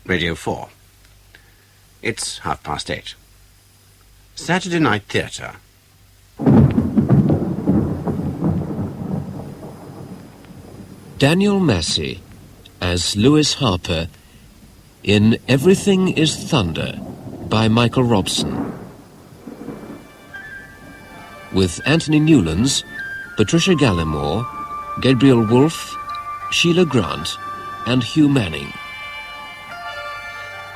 Radio 4. It's 8:30. Saturday Night Theatre. Daniel Massey as Lewis Harper in Everything is Thunder by Michael Robson. With Anthony Newlands, Patricia Gallimore, Gabriel Wolfe, Sheila Grant and Hugh Manning.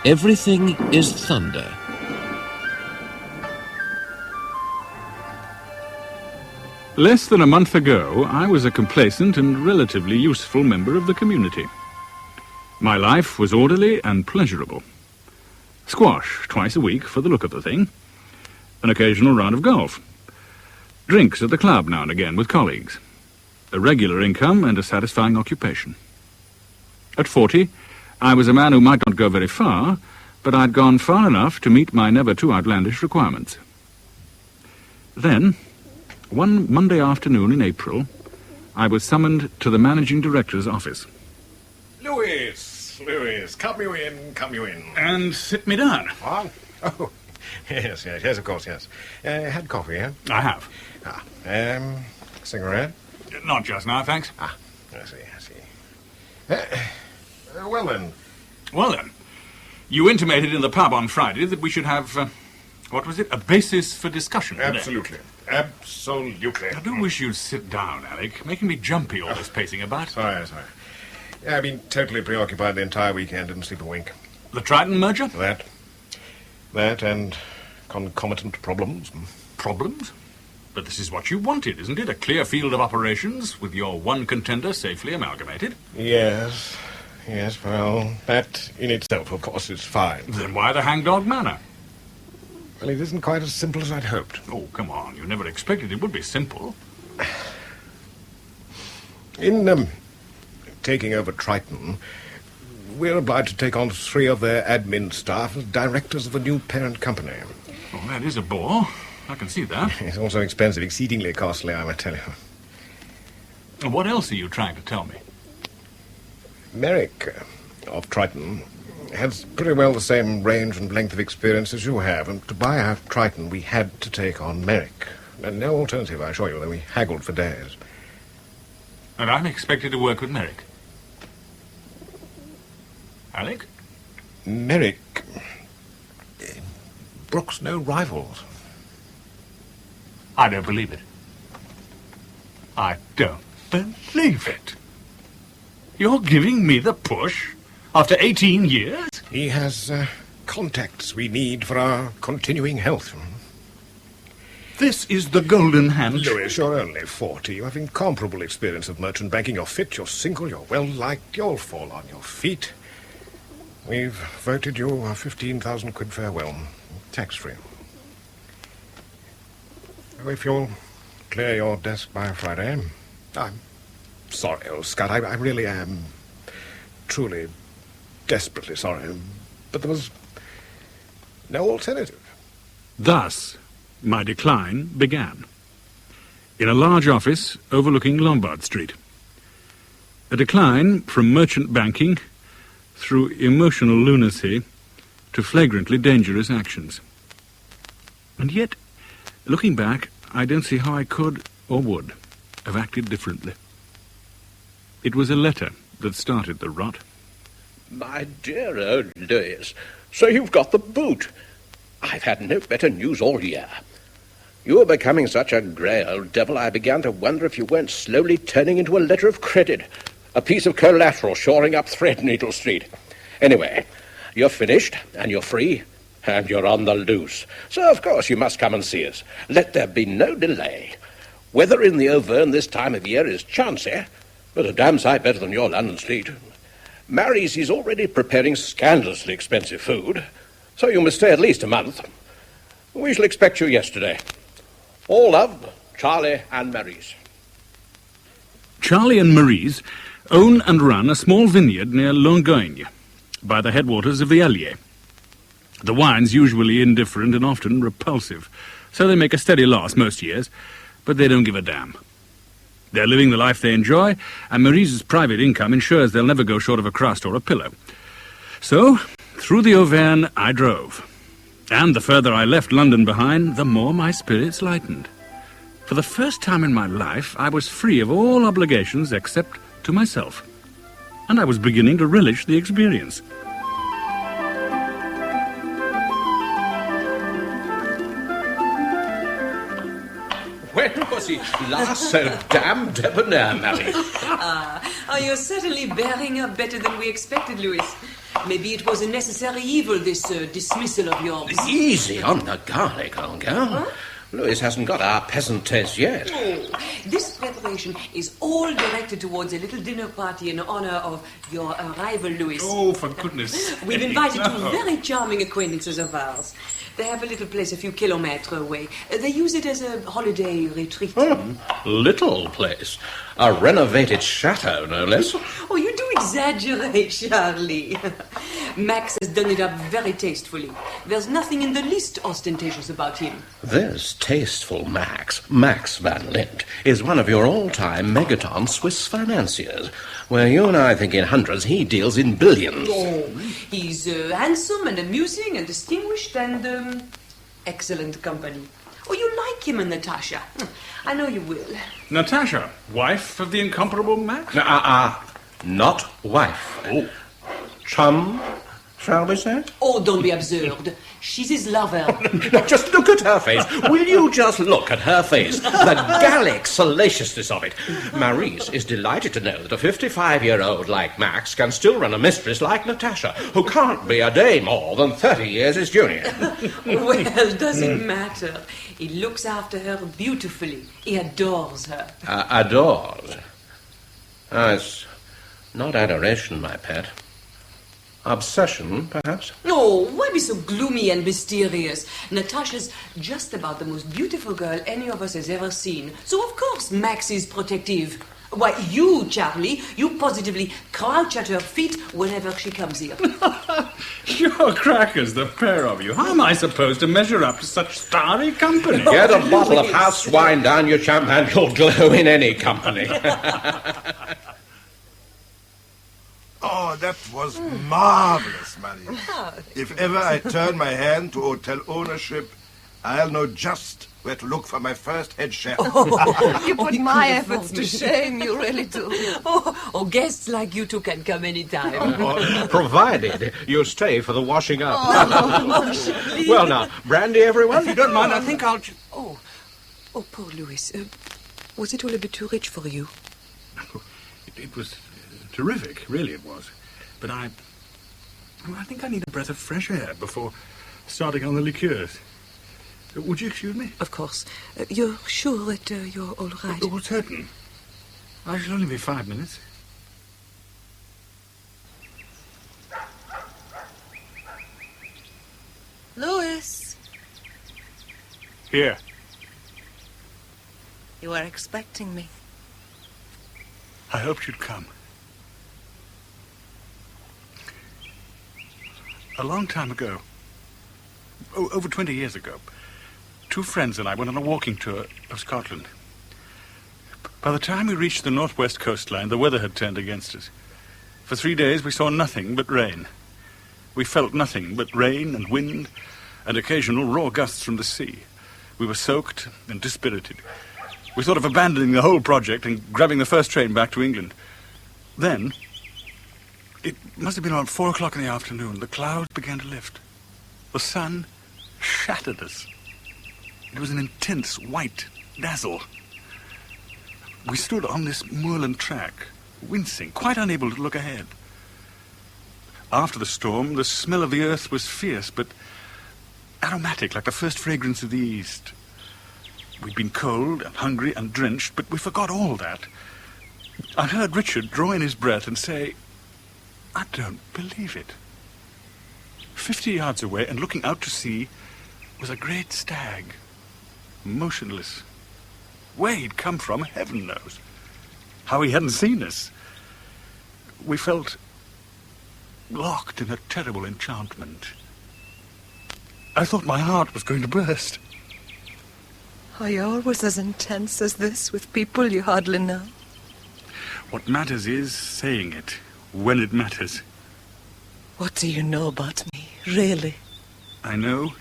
Everything is Thunder. Less than a month ago, I was a complacent and relatively useful member of the community. My life was orderly and pleasurable. Squash twice a week for the look of the thing. An occasional round of golf. Drinks at the club now and again with colleagues. A regular income and a satisfying occupation. At 40, I was a man who might not go very far, but I'd gone far enough to meet my never too outlandish requirements. Then, one Monday afternoon in April, I was summoned to the managing director's office. Lewis, come you in. And sit me down. Oh, yes, of course, yes. Had coffee, eh? I have. Cigarette? Not just now, thanks. I see. Well then, you intimated in the pub on Friday that we should have, a basis for discussion today. Absolutely. I do wish you'd sit down, Alec. Making me jumpy all this pacing about. Sorry. Yeah, I've been totally preoccupied the entire weekend, didn't sleep a wink. The Triton merger? That and concomitant problems. Problems? But this is what you wanted, isn't it? A clear field of operations with your one contender safely amalgamated? Yes, well, that in itself, of course, is fine. Then why the hangdog manner? Well, it isn't quite as simple as I'd hoped. Oh, come on. You never expected it would be simple. In taking over Triton, we're obliged to take on 3 of their admin staff as directors of a new parent company. Oh, that is a bore. I can see that. It's also expensive, exceedingly costly, I must tell you. And what else are you trying to tell me? Merrick of Triton has pretty well the same range and length of experience as you have, and to buy out Triton, we had to take on Merrick. And no alternative, I assure you, though we haggled for days. And I'm expected to work with Merrick. Alec? Merrick brooks no rivals. I don't believe it. I don't believe it. You're giving me the push after 18 years? He has contacts we need for our continuing health. This is the golden handshake. Lewis, you're only 40. You have incomparable experience of merchant banking. You're fit, you're single, you're well-liked. You'll fall on your feet. We've voted you a 15,000 quid farewell, tax-free. If you'll clear your desk by Friday, I'm sorry, old scut. I really am truly, desperately sorry. But there was no alternative. Thus, my decline began. In a large office overlooking Lombard Street. A decline from merchant banking through emotional lunacy to flagrantly dangerous actions. And yet, looking back, I don't see how I could or would have acted differently. It was a letter that started the rot. My dear old Lewis, so you've got the boot. I've had no better news all year. You were becoming such a grey old devil, I began to wonder if you weren't slowly turning into a letter of credit, a piece of collateral shoring up Threadneedle Street. Anyway, you're finished, and you're free, and you're on the loose. So, of course, you must come and see us. Let there be no delay. Weather in the Auvergne this time of year is chancy, but a damn sight better than your London sleet. Mary's is already preparing scandalously expensive food, so you must stay at least a month. We shall expect you yesterday. All love, Charlie and Mary's. Charlie and Mary's own and run a small vineyard near Longogne, by the headwaters of the Allier. The wine's usually indifferent and often repulsive, so they make a steady loss most years, but they don't give a damn. They're living the life they enjoy, and Mary's private income ensures they'll never go short of a crust or a pillow. So, Through the Auvergne I drove. And the further I left London behind, the more my spirits lightened. For the first time in my life, I was free of all obligations except to myself. And I was beginning to relish the experience. When was he last so damn debonair, Mary? You're certainly bearing up better than we expected, Louis. Maybe it was a necessary evil, this dismissal of yours. Easy on the garlic, old girl. Huh? Louis hasn't got our peasant taste yet. Oh, this preparation is all directed towards a little dinner party in honor of your arrival, Louis. Oh, for goodness sake. We've invited two No. very charming acquaintances of ours. They have a little place a few kilometres away. They use it as a holiday retreat. Little place. A renovated chateau, no less. Oh, you do exaggerate, Charlie. Max has done it up very tastefully. There's nothing in the least ostentatious about him. This tasteful Max Van Lint, is one of your all-time megaton Swiss financiers. Where you and I think in hundreds, he deals in billions. Oh, he's handsome and amusing and distinguished and excellent company. Oh, you like him and Natasha. I know you will. Natasha, wife of the incomparable Max? Not wife. Oh. Chum, shall we say? Oh, don't be absurd. She's his lover. Now, just look at her face. Will you just look at her face? The Gallic salaciousness of it. Maurice is delighted to know that a 55-year-old like Max can still run a mistress like Natasha, who can't be a day more than 30 years his junior. Well, does it matter? He looks after her beautifully. He adores her. Adores? It's not adoration, my pet. Obsession, perhaps? Oh, why be so gloomy and mysterious? Natasha's just about the most beautiful girl any of us has ever seen. So, of course, Max is protective. Why, you, Charlie, you positively crouch at her feet whenever she comes here. You're crackers, the pair of you. How am I supposed to measure up to such starry company? Get a bottle of house wine down your chump and you'll glow in any company. Oh, that was marvelous, Marie. If ever I turn my hand to hotel ownership, I'll know just where to look for my first head chef. You put my efforts to shame, you really do. Oh, guests like you two can come anytime. Provided you stay for the washing up. Oh, Well, now, brandy, everyone? If you don't mind, I think I'll... Oh, poor Louis. Was it all a bit too rich for you? It was terrific, really it was. But I think I need a breath of fresh air before starting on the liqueurs. Would you excuse me? Of course. You're sure that you're all right? Oh, certain. I shall only be 5 minutes. Louis, Here. you were expecting me. I hoped you'd come. A long time ago, over 20 years ago, two friends and I went on a walking tour of Scotland. By the time we reached the northwest coastline, the weather had turned against us. For 3 days we saw nothing but rain. We felt nothing but rain and wind and occasional raw gusts from the sea. We were soaked and dispirited. We thought of abandoning the whole project and grabbing the first train back to England. Then, it must have been around 4 o'clock in the afternoon, the clouds began to lift. The sun shattered us. It was an intense white dazzle. We stood on this moorland track, wincing, quite unable to look ahead. After the storm, the smell of the earth was fierce, but aromatic, like the first fragrance of the east. We'd been cold and hungry and drenched, but we forgot all that. I heard Richard draw in his breath and say, "I don't believe it." 50 yards away and looking out to sea was a great stag, motionless. Where he'd come from, heaven knows. How he hadn't seen us. We felt locked in a terrible enchantment. I thought my heart was going to burst. Are you always as intense as this with people you hardly know? What matters is saying it when it matters. What do you know about me? Really? I know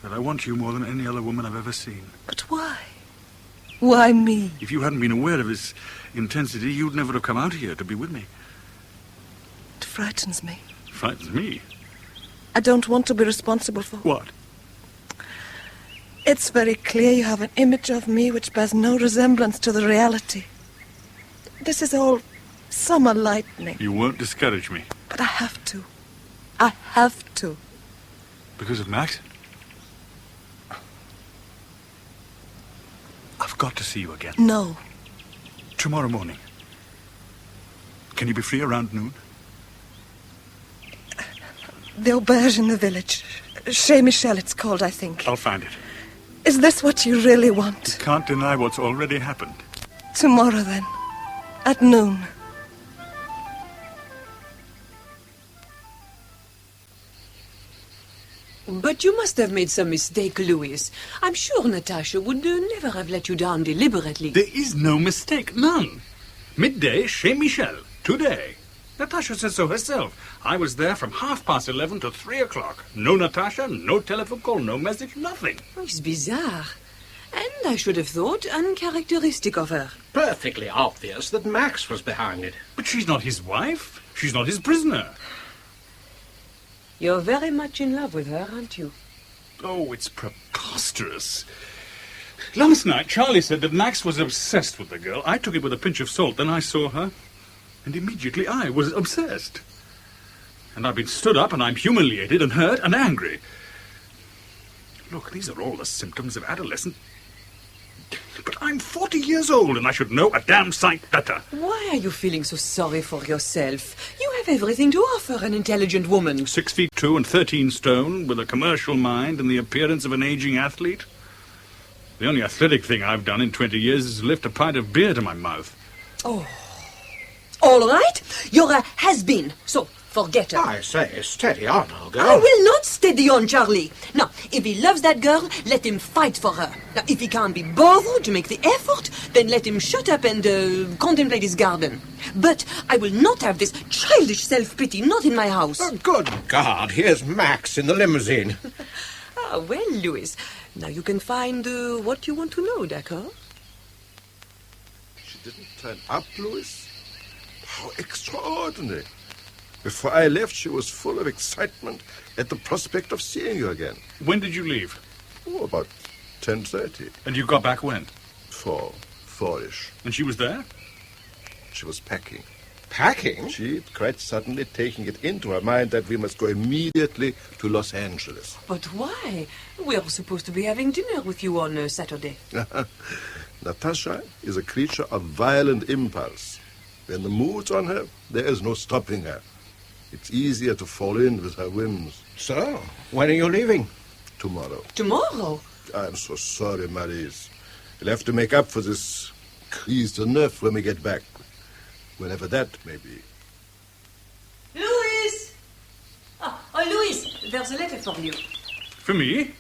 that I want you more than any other woman I've ever seen. But why? Why me? If you hadn't been aware of his intensity, you'd never have come out here to be with me. It frightens me. Frightens me. I don't want to be responsible for... What? It's very clear you have an image of me which bears no resemblance to the reality. This is all summer lightning. You won't discourage me. But I have to. I have to. Because of Max? I've got to see you again. No. Tomorrow morning. Can you be free around noon? The auberge in the village. Chez Michel it's called, I think. I'll find it. Is this what you really want? You can't deny what's already happened. Tomorrow, then. At noon. But you must have made some mistake, Louis. I'm sure Natasha would never have let you down deliberately. There is no mistake, none. Midday, chez Michel, today. Natasha said so herself. I was there from 11:30 to 3 o'clock. No Natasha, no telephone call, no message, nothing. Oh, it's bizarre. And I should have thought uncharacteristic of her. Perfectly obvious that Max was behind it. But she's not his wife. She's not his prisoner. You're very much in love with her, aren't you? Oh, it's preposterous. Last night, Charlie said that Max was obsessed with the girl. I took it with a pinch of salt, then I saw her, and immediately I was obsessed. And I've been stood up, and I'm humiliated and hurt and angry. Look, these are all the symptoms of adolescent... But I'm 40 years old, and I should know a damn sight better. Why are you feeling so sorry for yourself? You have everything to offer an intelligent woman. 6'2" and 13 stone, with a commercial mind and the appearance of an aging athlete. The only athletic thing I've done in 20 years is lift a pint of beer to my mouth. Oh. All right. You're a has-been, so forget her. I say, steady on, old girl. I will not steady on, Charlie. Now, if he loves that girl, let him fight for her. Now, if he can't be bothered to make the effort, then let him shut up and contemplate his garden. But I will not have this childish self-pity, not in my house. Oh, good God, here's Max in the limousine. Ah, well, Louis, now you can find what you want to know, d'accord? She didn't turn up, Louis? How extraordinary. Before I left, she was full of excitement at the prospect of seeing you again. When did you leave? Oh, about 10:30. And you got back when? 4-ish. And she was there? She was packing. Packing? She, quite suddenly, taking it into her mind that we must go immediately to Los Angeles. But why? We're supposed to be having dinner with you on Saturday. Natasha is a creature of violent impulse. When the mood's on her, there is no stopping her. It's easier to fall in with her whims. So, when are you leaving? Tomorrow. Tomorrow? I'm so sorry, Maurice. You'll have to make up for this crise de neuf when we get back. Whenever that may be. Louis! Oh, Louis, there's a letter for you. For me?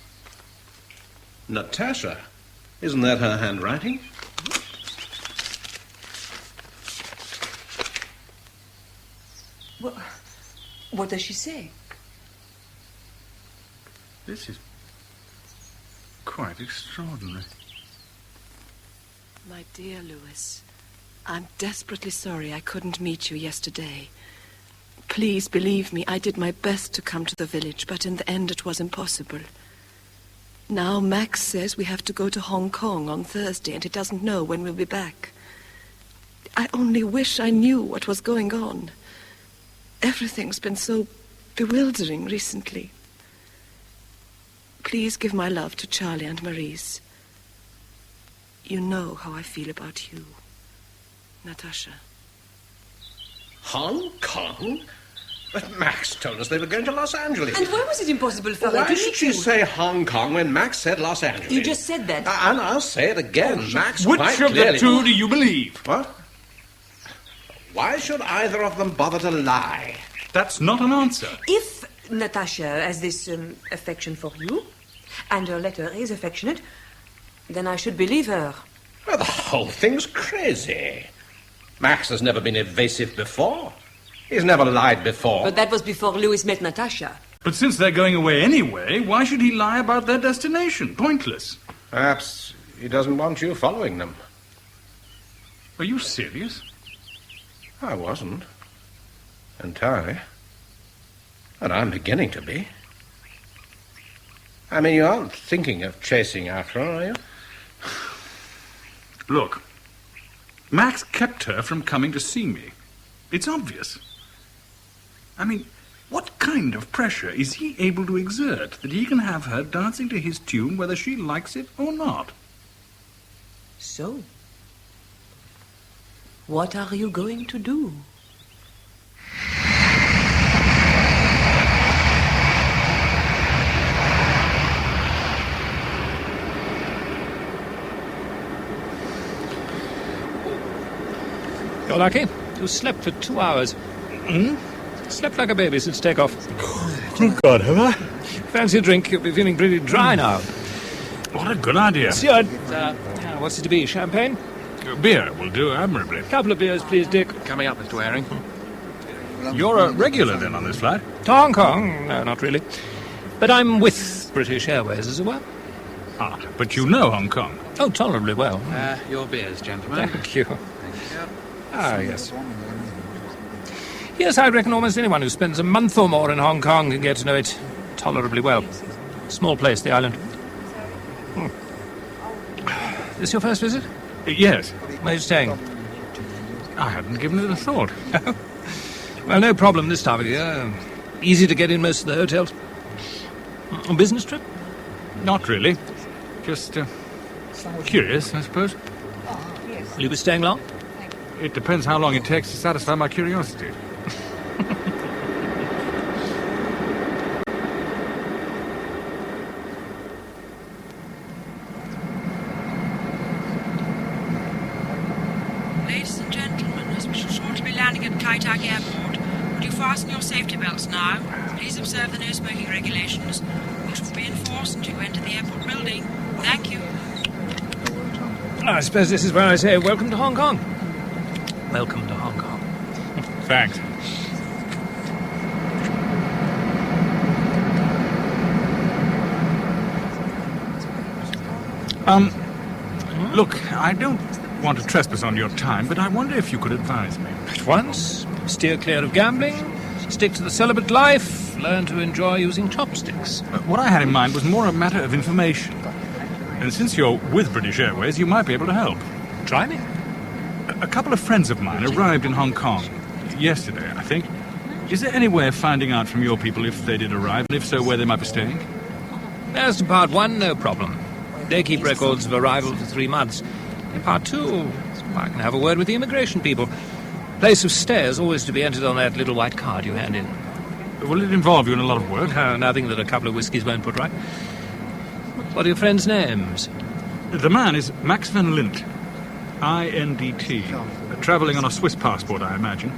Natasha? Isn't that her handwriting? What does she say? This is quite extraordinary. My dear Louis, I'm desperately sorry I couldn't meet you yesterday. Please believe me, I did my best to come to the village, but in the end it was impossible. Now Max says we have to go to Hong Kong on Thursday, and he doesn't know when we'll be back. I only wish I knew what was going on. Everything's been so bewildering recently. Please give my love to Charlie and Maurice. You know how I feel about you, Natasha. Hong Kong? But Max told us they were going to Los Angeles. And why was it impossible for her Why to should meet she you? say Hong Kong when Max said Los Angeles? You just said that. And I'll say it again. Max Which quite of clearly... the two do you believe? What? Why should either of them bother to lie? That's not an answer. If Natasha has this affection for you, and her letter is affectionate, then I should believe her. Well, the whole thing's crazy. Max has never been evasive before. He's never lied before. But that was before Louis met Natasha. But since they're going away anyway, why should he lie about their destination? Pointless. Perhaps he doesn't want you following them. Are you serious? I wasn't. Entirely. And I'm beginning to be. I mean, you aren't thinking of chasing after her, are you? Look, Max kept her from coming to see me. It's obvious. I mean, what kind of pressure is he able to exert that he can have her dancing to his tune whether she likes it or not? So, what are you going to do? You're lucky. You slept for 2 hours. Slept like a baby since takeoff. Good God, have I? Fancy a drink. You'll be feeling pretty dry now. What a good idea. Steward, what's it to be? Champagne? Beer will do admirably. Couple of beers, please, Dick. Coming up, Mr. Waring. You're a regular then on this flight? To Hong Kong? No, not really. But I'm with British Airways, as it were. Ah, but you know Hong Kong. Oh, tolerably well. Your beers, gentlemen. Thank you. Ah, yes. Yes, I reckon almost anyone who spends a month or more in Hong Kong can get to know it tolerably well. Small place, the island. This your first visit? Yes. Where are you staying? I hadn't given it a thought. Well, no problem this time of year. Easy to get in most of the hotels. A business trip? Not really. Just curious, I suppose. Will you be staying long? It depends how long it takes to satisfy my curiosity. Ladies and gentlemen, as we shall shortly be landing at Kai Tak Airport, would you fasten your safety belts now? Please observe the no smoking regulations, which will be enforced until you enter the airport building. Thank you. I suppose this is where I say welcome to Hong Kong. Welcome to Hong Kong. Thanks. Look, I don't want to trespass on your time, but I wonder if you could advise me. At once, steer clear of gambling, stick to the celibate life, learn to enjoy using chopsticks. What I had in mind was more a matter of information. And since you're with British Airways, you might be able to help. Try me. A couple of friends of mine arrived in Hong Kong yesterday, I think. Is there any way of finding out from your people if they did arrive, and if so, where they might be staying? As to part one, no problem. They keep records of arrival for 3 months. In part two, I can have a word with the immigration people. Place of stay is always to be entered on that little white card you hand in. Will it involve you in a lot of work? Nothing that a couple of whiskies won't put right. What are your friends' names? The man is Max van Lint. INDT. Travelling on a Swiss passport, I imagine.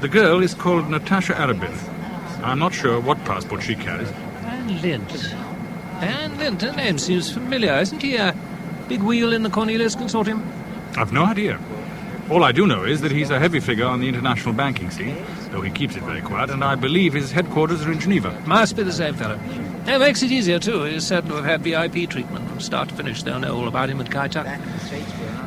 The girl is called Natasha Arabin. I'm not sure what passport she carries. Van Lint. Van Lint, her name seems familiar. Isn't he a big wheel in the Cornelius Consortium? I've no idea. All I do know is that he's a heavy figure on the international banking scene, though he keeps it very quiet, and I believe his headquarters are in Geneva. Must be the same fellow. It makes it easier, too. He's certain to have had VIP treatment from start to finish. They'll know all about him at Kai Tak.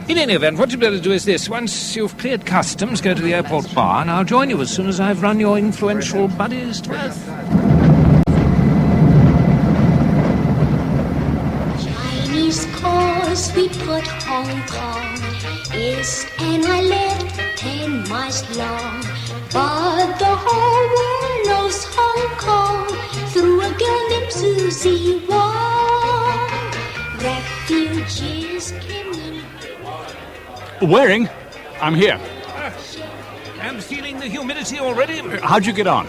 In any event, what you'd better do is this. Once you've cleared customs, go to the airport bar, and I'll join you as soon as I've run your influential buddies to earth. Chinese cause we put Hong Kong is an island 10 miles long, but the whole world knows Hong Kong through a girl named Susie Wong. Refugees came in. Waring, I'm here. I'm feeling the humidity already. How'd you get on?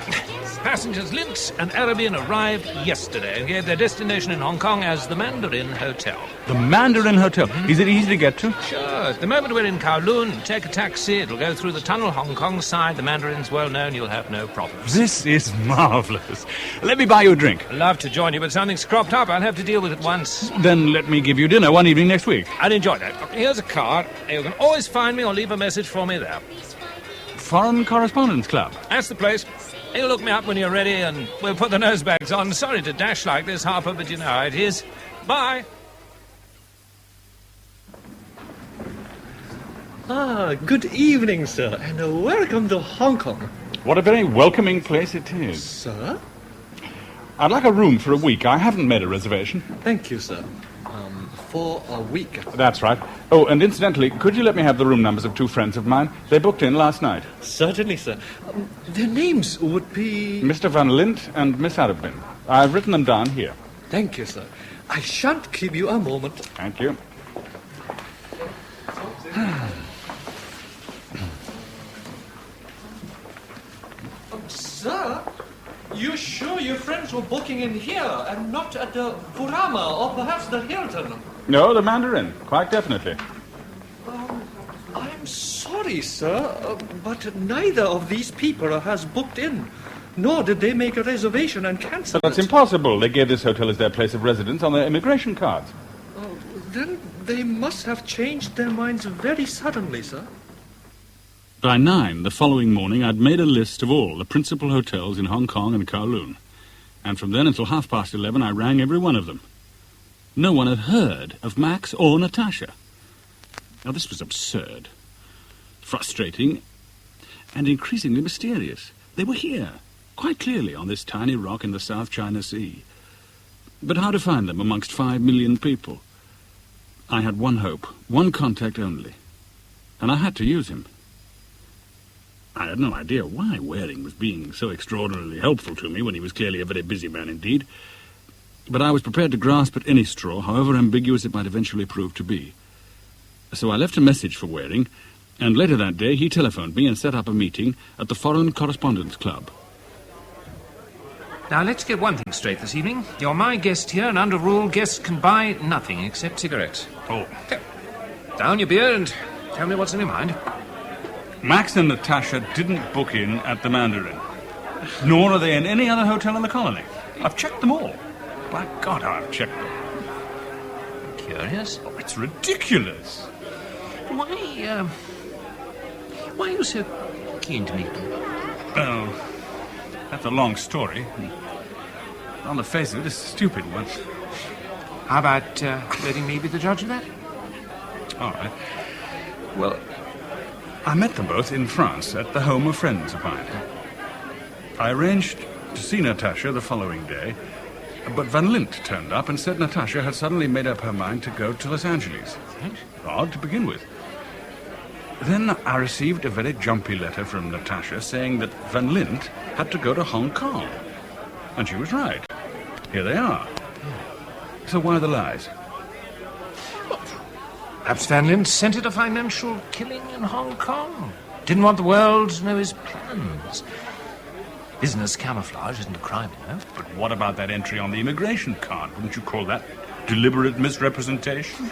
Passengers Lint and Arabian arrived yesterday and gave their destination in Hong Kong as the Mandarin Hotel. The Mandarin Hotel. Is it easy to get to? Sure. At the moment we're in Kowloon. Take a taxi. It'll go through the tunnel, Hong Kong side. The Mandarin's well known. You'll have no problems. This is marvellous. Let me buy you a drink. I'd love to join you, but something's cropped up. I'll have to deal with it once. Then let me give you dinner one evening next week. I'd enjoy that. Here's a card. You can always find me or leave a message for me there. Foreign Correspondence Club. That's the place. You look me up when you're ready and we'll put the nosebags on. Sorry to dash like this, Harper, but you know how it is. Bye. Good evening, sir, and welcome to Hong Kong. What a very welcoming place it is. Sir? I'd like a room for a week. I haven't made a reservation. Thank you, sir. For a week. That's right. Oh, and incidentally, could you let me have the room numbers of 2 friends of mine? They booked in last night. Certainly, sir. Their names would be... Mr. Van Lint and Miss Arabin. I've written them down here. Thank you, sir. I shan't keep you a moment. Thank you. Sir, you sure your friends were booking in here and not at the Furama or perhaps the Hilton? No, the Mandarin, quite definitely. I'm sorry, sir, but neither of these people has booked in, nor did they make a reservation and cancel But that's impossible. They gave this hotel as their place of residence on their immigration cards. Then they must have changed their minds very suddenly, sir. By 9 the following morning, I'd made a list of all the principal hotels in Hong Kong and Kowloon. And from then until 11:30, I rang every one of them. No one had heard of Max or Natasha. Now, this was absurd, frustrating, and increasingly mysterious. They were here, quite clearly, on this tiny rock in the South China Sea. But how to find them amongst 5 million people? I had one hope, one contact only, and I had to use him. I had no idea why Waring was being so extraordinarily helpful to me when he was clearly a very busy man indeed. But I was prepared to grasp at any straw, however ambiguous it might eventually prove to be. So I left a message for Waring, and later that day he telephoned me and set up a meeting at the Foreign Correspondents Club. Now, let's get one thing straight this evening. You're my guest here, and under rule, guests can buy nothing except cigarettes. Oh. So, down your beer and tell me what's in your mind. Max and Natasha didn't book in at the Mandarin, nor are they in any other hotel in the colony. I've checked them all. By God, I've checked them. Curious? Oh, it's ridiculous. Why are you so keen to meet them? Oh, that's a long story. On the face of it, a stupid one. How about letting me be the judge of that? All right. Well, I met them both in France at the home of friends of mine. I arranged to see Natasha the following day, but Van Lint turned up and said Natasha had suddenly made up her mind to go to Los Angeles. Odd to begin with. Then I received a very jumpy letter from Natasha saying that Van Lint had to go to Hong Kong. And she was right. Here they are. So why the lies? Perhaps Van Lint scented a financial killing in Hong Kong. Didn't want the world to know his plans. Business camouflage isn't a crime, you know. But what about that entry on the immigration card? Wouldn't you call that deliberate misrepresentation?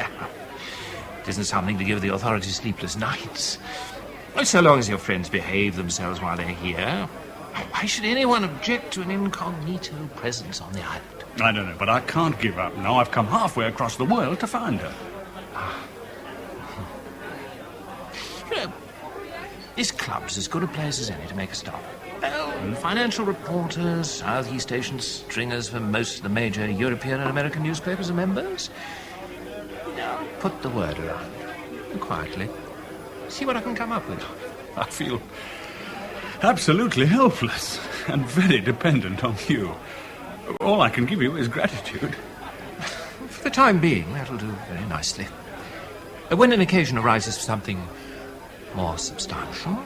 It isn't something to give the authorities sleepless nights. So long as your friends behave themselves while they're here, why should anyone object to an incognito presence on the island? I don't know, but I can't give up now. I've come halfway across the world to find her. You know, this club's as good a place as any to make a stop. Well, financial reporters, Southeast Asian stringers from most of the major European and American newspapers are members. Now, put the word around, quietly. See what I can come up with. I feel absolutely helpless and very dependent on you. All I can give you is gratitude. For the time being, that'll do very nicely. When an occasion arises for something more substantial,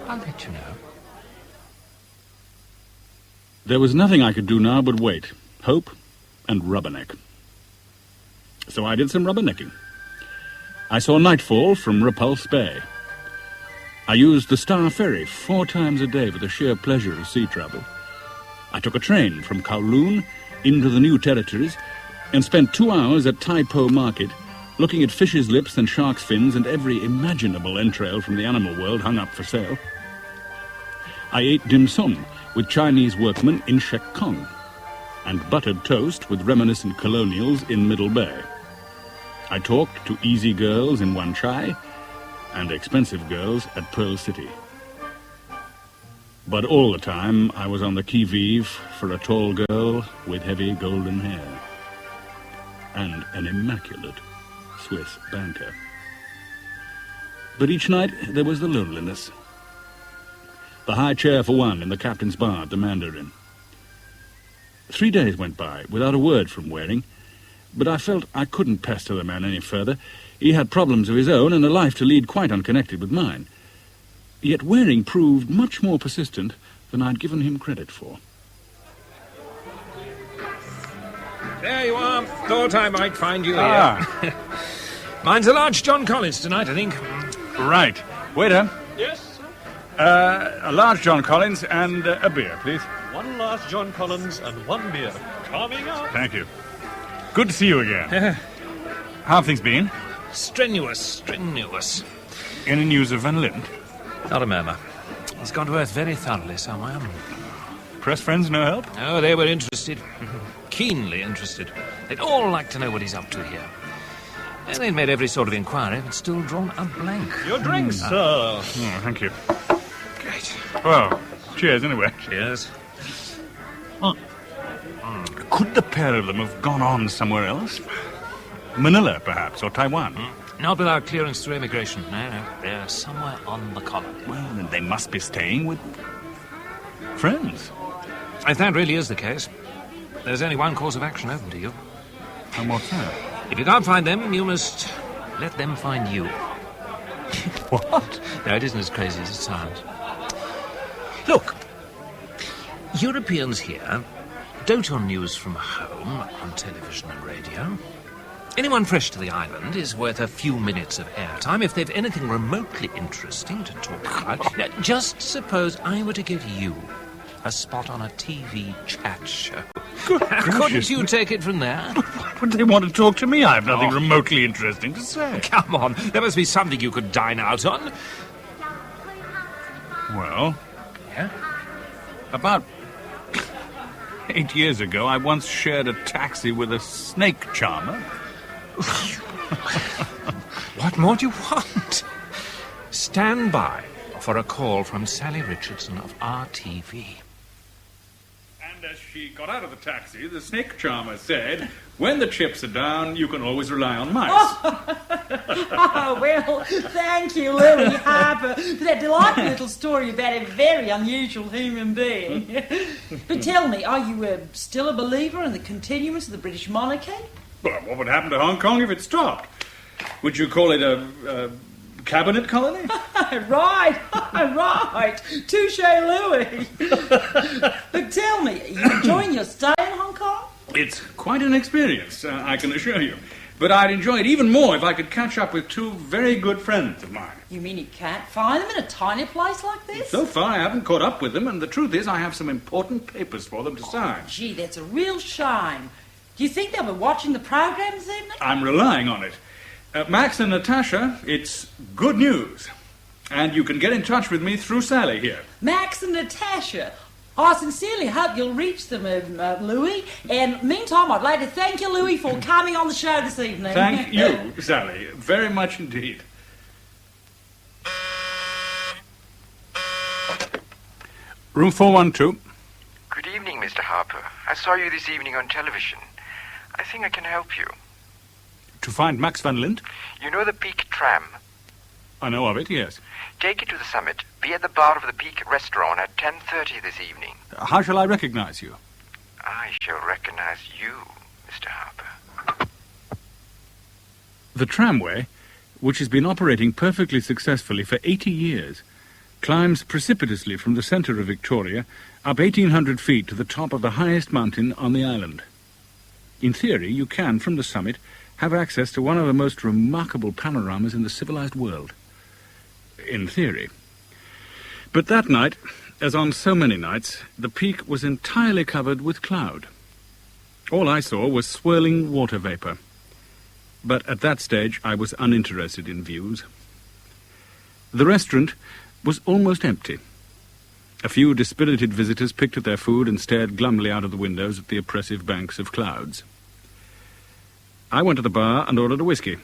I'll let you know. There was nothing I could do now but wait, hope, and rubberneck. So I did some rubbernecking. I saw nightfall from Repulse Bay. I used the Star Ferry 4 times a day for the sheer pleasure of sea travel. I took a train from Kowloon into the New Territories and spent 2 hours at Tai Po Market looking at fish's lips and shark's fins and every imaginable entrail from the animal world hung up for sale. I ate dim sum with Chinese workmen in Shek Kong and buttered toast with reminiscent colonials in Middle Bay. I talked to easy girls in Wan Chai and expensive girls at Pearl City. But all the time, I was on the qui-vive for a tall girl with heavy golden hair. And an immaculate Swiss banker. But each night, there was the loneliness. The high chair for one in the captain's bar at the Mandarin. 3 days went by without a word from Waring, but I felt I couldn't pester the man any further. He had problems of his own and a life to lead quite unconnected with mine. Yet Waring proved much more persistent than I'd given him credit for. There you are. Thought I might find you here. Mine's a large John Collins tonight, I think. Right. Waiter. Yes, A large John Collins and a beer, please. one large John Collins and one beer. Coming up. Thank you. Good to see you again. How have things been? Strenuous. Any news of Van Lint? Not a murmur. He's gone to earth very thoroughly somewhere. Press friends no help? Oh, they were interested. Keenly interested. They'd all like to know what he's up to here. And they'd made every sort of inquiry, but still drawn a blank. Your drink, sir. Oh, thank you. Great. Well, cheers anyway. Cheers. Could the pair of them have gone on somewhere else? Manila, perhaps, or Taiwan? Not without clearance through immigration. No. They're somewhere on the colony. Well, then they must be staying with friends. If that really is the case, there's only one course of action open to you. And what's that? If you can't find them, you must let them find you. What? No, it isn't as crazy as it sounds. Look, Europeans here dote on news from home, on television and radio. Anyone fresh to the island is worth a few minutes of airtime if they've anything remotely interesting to talk about. Now, just suppose I were to give you a spot on a TV chat show. Couldn't you take it from there? Would they want to talk to me? I have nothing remotely interesting to say. Come on, there must be something you could dine out on. Well, Yeah? about 8 years ago, I once shared a taxi with a snake charmer. What more do you want? Stand by for a call from Sally Richardson of RTV. And as she got out of the taxi, the snake charmer said, "When the chips are down, you can always rely on mice." Oh, well, thank you, Lewis Harper, for that delightful little story about a very unusual human being. But tell me, are you still a believer in the continuance of the British monarchy? Well, what would happen to Hong Kong if it stopped? Would you call it a cabinet colony? Right. Touche, Louis. But tell me, are you enjoying your stay in Hong Kong? It's quite an experience, I can assure you. But I'd enjoy it even more if I could catch up with two very good friends of mine. You mean you can't find them in a tiny place like this? So far, I haven't caught up with them, and the truth is I have some important papers for them to sign. Gee, that's a real shame. Do you think they'll be watching the program this evening? I'm relying on it. Max and Natasha, it's good news. And you can get in touch with me through Sally here. Max and Natasha. I sincerely hope you'll reach them, Louis. And meantime, I'd like to thank you, Louis, for coming on the show this evening. Thank you, Sally, very much indeed. Room 412. Good evening, Mr. Harper. I saw you this evening on television. I think I can help you. To find Max Van Lint? You know the Peak tram? I know of it, yes. Take it to the summit. Be at the bar of the Peak restaurant at 10:30 this evening. How shall I recognize you? I shall recognize you, Mr. Harper. The tramway, which has been operating perfectly successfully for 80 years, climbs precipitously from the centre of Victoria up 1,800 feet to the top of the highest mountain on the island. In theory, you can, from the summit, have access to one of the most remarkable panoramas in the civilized world. In theory. But that night, as on so many nights, the peak was entirely covered with cloud. All I saw was swirling water vapour. But at that stage, I was uninterested in views. The restaurant was almost empty. A few dispirited visitors picked at their food and stared glumly out of the windows at the oppressive banks of clouds. I went to the bar and ordered a whiskey.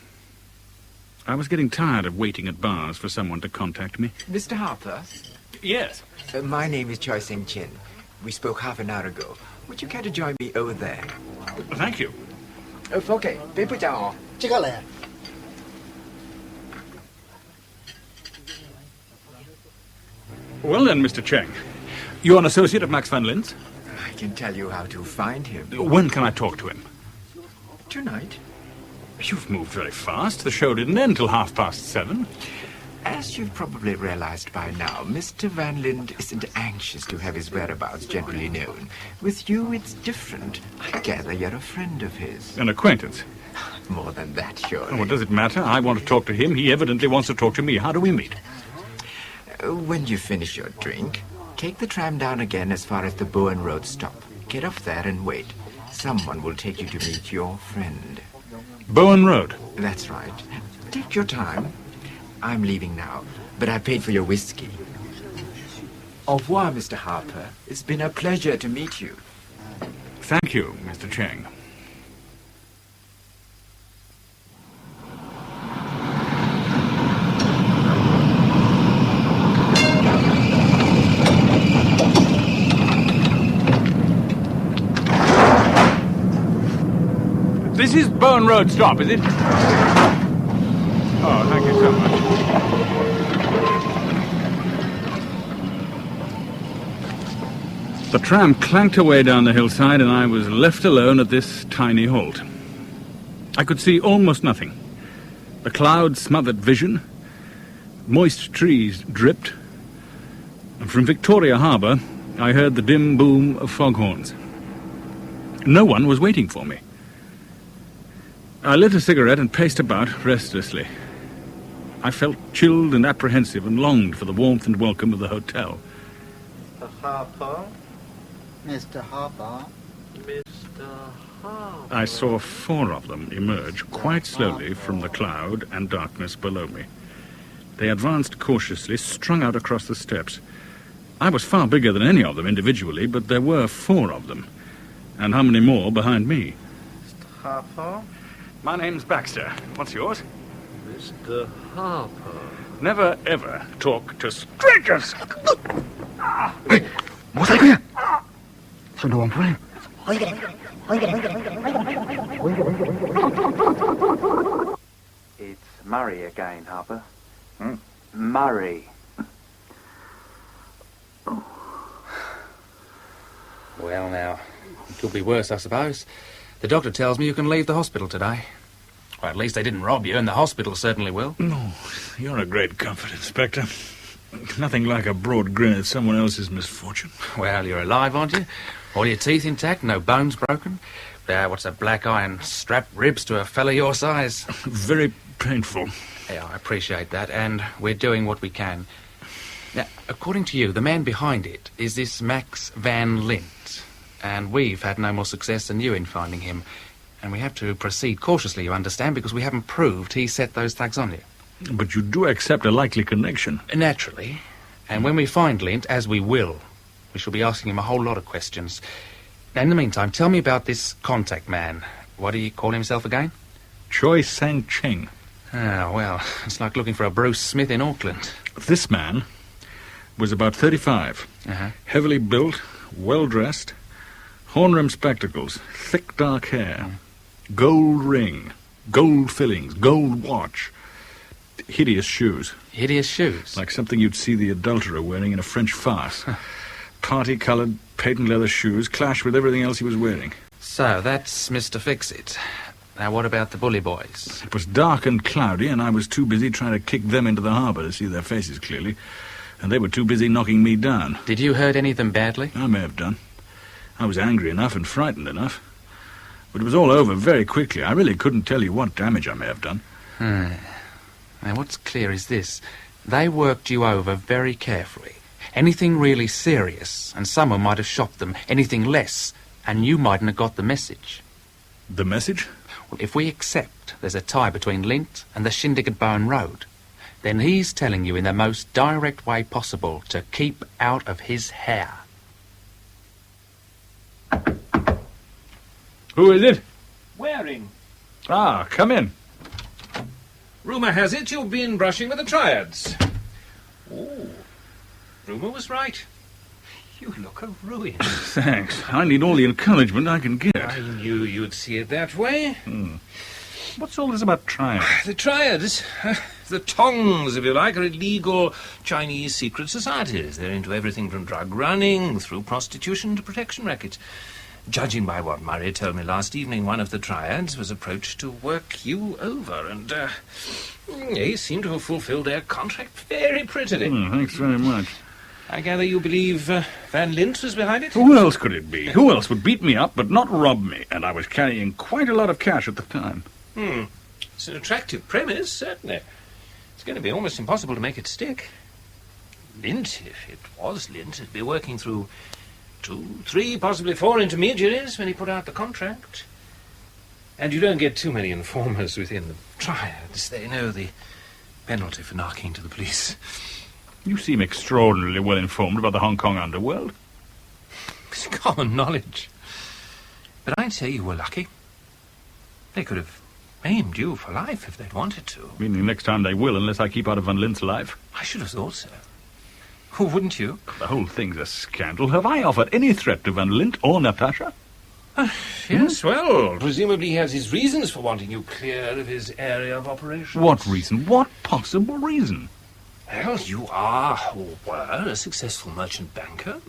I was getting tired of waiting at bars for someone to contact me. Mr. Harper? Yes. My name is Choi Seng Chin. We spoke half an hour ago. Would you care to join me over there? Thank you. Okay, 别不讲哦，这个来。Well then, Mr. Cheng, you're an associate of Max van Lint's? I can tell you how to find him. When can I talk to him? Tonight. You've moved very fast. The show didn't end till 7:30. As you've probably realized by now, Mr. Van Lint isn't anxious to have his whereabouts generally known. With you, it's different. I gather you're a friend of his. An acquaintance? More than that, surely. What does it matter? I want to talk to him. He evidently wants to talk to me. How do we meet? When you finish your drink, take the tram down again as far as the Bowen Road stop. Get off there and wait. Someone will take you to meet your friend. Bowen Road? That's right. Take your time. I'm leaving now, but I paid for your whiskey. Au revoir, Mr. Harper. It's been a pleasure to meet you. Thank you, Mr. Cheng. This is Bowen Road stop, is it? Oh, thank you so much. The tram clanked away down the hillside and I was left alone at this tiny halt. I could see almost nothing. The clouds smothered vision, moist trees dripped, and from Victoria Harbour I heard the dim boom of foghorns. No one was waiting for me. I lit a cigarette and paced about restlessly. I felt chilled and apprehensive and longed for the warmth and welcome of the hotel. Mr. Harper? Mr. Harper? Mr. Harper? I saw 4 of them emerge quite slowly from the cloud and darkness below me. They advanced cautiously, strung out across the steps. I was far bigger than any of them individually, but there were 4 of them. And how many more behind me? Mr. Harper? My name's Baxter. What's yours? Mr. Harper. Never, ever talk to strangers! Hey, 冇使佢啊！順路黃夫人。It's Murray again, Harper. Murray. Well, now, it could be worse, I suppose. The doctor tells me you can leave the hospital today. Or at least they didn't rob you, and the hospital certainly will. No, you're a great comfort, Inspector. Nothing like a broad grin at someone else's misfortune. Well, you're alive, aren't you? All your teeth intact, no bones broken. What's a black eye and strapped ribs to a fellow your size? Very painful. Yeah, I appreciate that, and we're doing what we can. Now, according to you, the man behind it is this Max van Lint. And we've had no more success than you in finding him. And we have to proceed cautiously, you understand, because we haven't proved he set those thugs on you. But you do accept a likely connection. Naturally. And when we find Lint, as we will, we shall be asking him a whole lot of questions. Now, in the meantime, tell me about this contact man. What do you call himself again? Choi Sang-cheng. Ah, well, it's like looking for a Bruce Smith in Auckland. This man was about 35. Heavily built, well-dressed, horn-rimmed spectacles, thick dark hair, gold ring, gold fillings, gold watch, hideous shoes. Hideous shoes? Like something you'd see the adulterer wearing in a French farce. Party-coloured, patent leather shoes clash with everything else he was wearing. So, that's Mr. Fix-It. Now, what about the bully boys? It was dark and cloudy, and I was too busy trying to kick them into the harbour to see their faces clearly, and they were too busy knocking me down. Did you hurt any of them badly? I may have done. I was angry enough and frightened enough. But it was all over very quickly. I really couldn't tell you what damage I may have done. Now, what's clear is this. They worked you over very carefully. Anything really serious, and someone might have shot them. Anything less, and you mightn't have got the message. The message? Well, if we accept there's a tie between Lint and the shindig at Bowen Road, then he's telling you in the most direct way possible to keep out of his hair. Who is it? Waring. Ah, come in. Rumour has it you've been brushing with the triads. Oh. rumour was right. You look a ruin. Thanks. I need all the encouragement I can get. I knew you'd see it that way. What's all this about triads? The triads, the tongs, if you like, are illegal Chinese secret societies. They're into everything from drug running through prostitution to protection rackets. Judging by what Murray told me last evening, one of the triads was approached to work you over, and they seem to have fulfilled their contract very prettily. Thanks very much. I gather you believe Van Lint was behind it? Who else could it be? Who else would beat me up but not rob me? And I was carrying quite a lot of cash at the time. It's an attractive premise, certainly. It's going to be almost impossible to make it stick. Lint, if it was Lint, would be working through 2, 3, possibly 4 intermediaries when he put out the contract. And you don't get too many informers within the triads. They know the penalty for knocking to the police. You seem extraordinarily well informed about the Hong Kong underworld. It's common knowledge. But I'd say you were lucky. They could have maimed you for life if they'd wanted to. Meaning next time they will, unless I keep out of Van Lint's life. I should have thought so. Wouldn't you? The whole thing's a scandal. Have I offered any threat to Van Lint or Natasha? Yes, well, presumably he has his reasons for wanting you clear of his area of operations. What reason? What possible reason? Well, you are, or were, a successful merchant banker.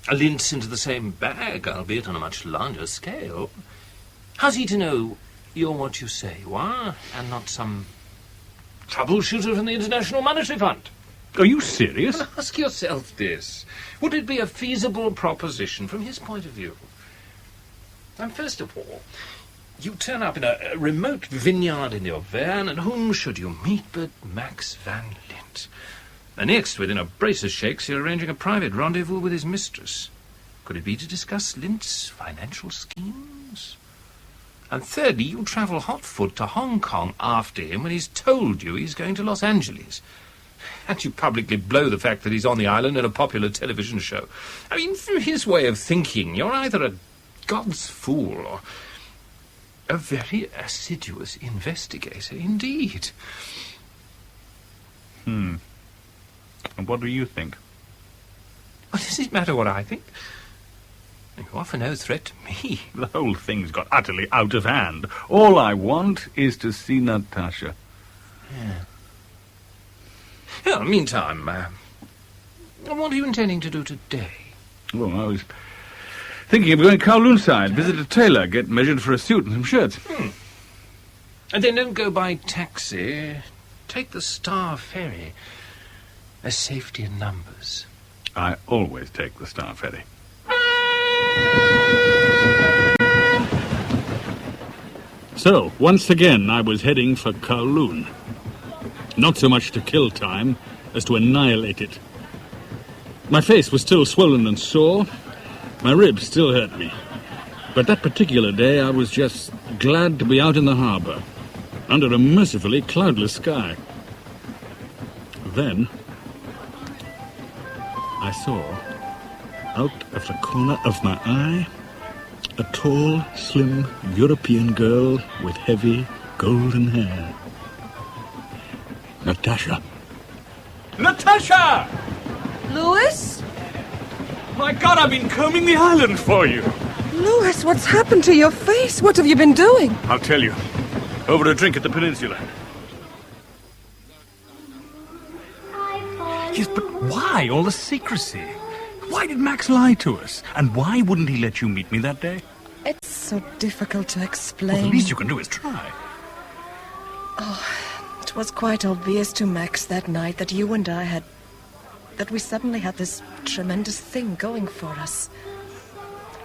A Lint's into the same bag, albeit on a much larger scale. How's he to know you're what you say you are, and not some troubleshooter from the International Monetary Fund? Are you serious? Well, ask yourself this. Would it be a feasible proposition from his point of view? And first of all, you turn up in a remote vineyard in your van, and whom should you meet but Max Van Lint? And next, within a brace of shakes, you're arranging a private rendezvous with his mistress. Could it be to discuss Lint's financial schemes? And thirdly, you travel hotfoot to Hong Kong after him when he's told you he's going to Los Angeles. And you publicly blow the fact that he's on the island in a popular television show. I mean, from his way of thinking, you're either a God's fool or a very assiduous investigator indeed. And what do you think? What does it matter what I think? You offer no threat to me. The whole thing's got utterly out of hand. All I want is to see Natasha. Yeah. Well, meantime, what are you intending to do today? Well, I was thinking of going Kowloon side, visit a tailor, get measured for a suit and some shirts. And then don't go by taxi. Take the Star Ferry. There's safety in numbers. I always take the Star Ferry. So, once again, I was heading for Kowloon. Not so much to kill time as to annihilate it. My face was still swollen and sore. My ribs still hurt me. But that particular day I was just glad to be out in the harbour, under a mercifully cloudless sky. Then I saw, out of the corner of my eye, a tall, slim European girl with heavy golden hair. Natasha. Natasha! Lewis? My God, I've been combing the island for you. Lewis, what's happened to your face? What have you been doing? I'll tell you. Over a drink at the peninsula. Yes, but why all the secrecy? Why did Max lie to us? And why wouldn't he let you meet me that day? It's so difficult to explain. Well, the least you can do is try. It was quite obvious to Max that night that you and I that we suddenly had this tremendous thing going for us.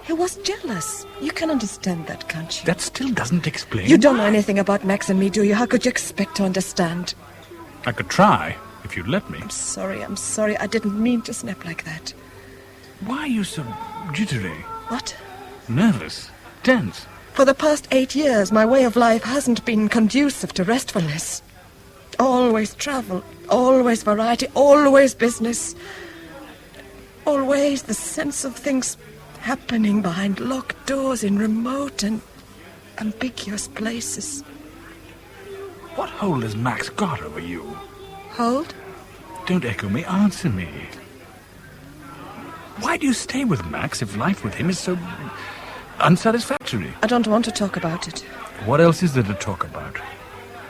He was jealous. You can understand that, can't you? That still doesn't explain. You don't know anything about Max and me, do you? How could you expect to understand? I could try, if you'd let me. I'm sorry. I didn't mean to snap like that. Why are you so jittery? What? Nervous. Tense. For the past 8 years, my way of life hasn't been conducive to restfulness. Always travel, always variety, always business. Always the sense of things happening behind locked doors in remote and ambiguous places. What hold has Max got over you? Hold? Don't echo me, answer me. Why do you stay with Max if life with him is so unsatisfactory? I don't want to talk about it. What else is there to talk about?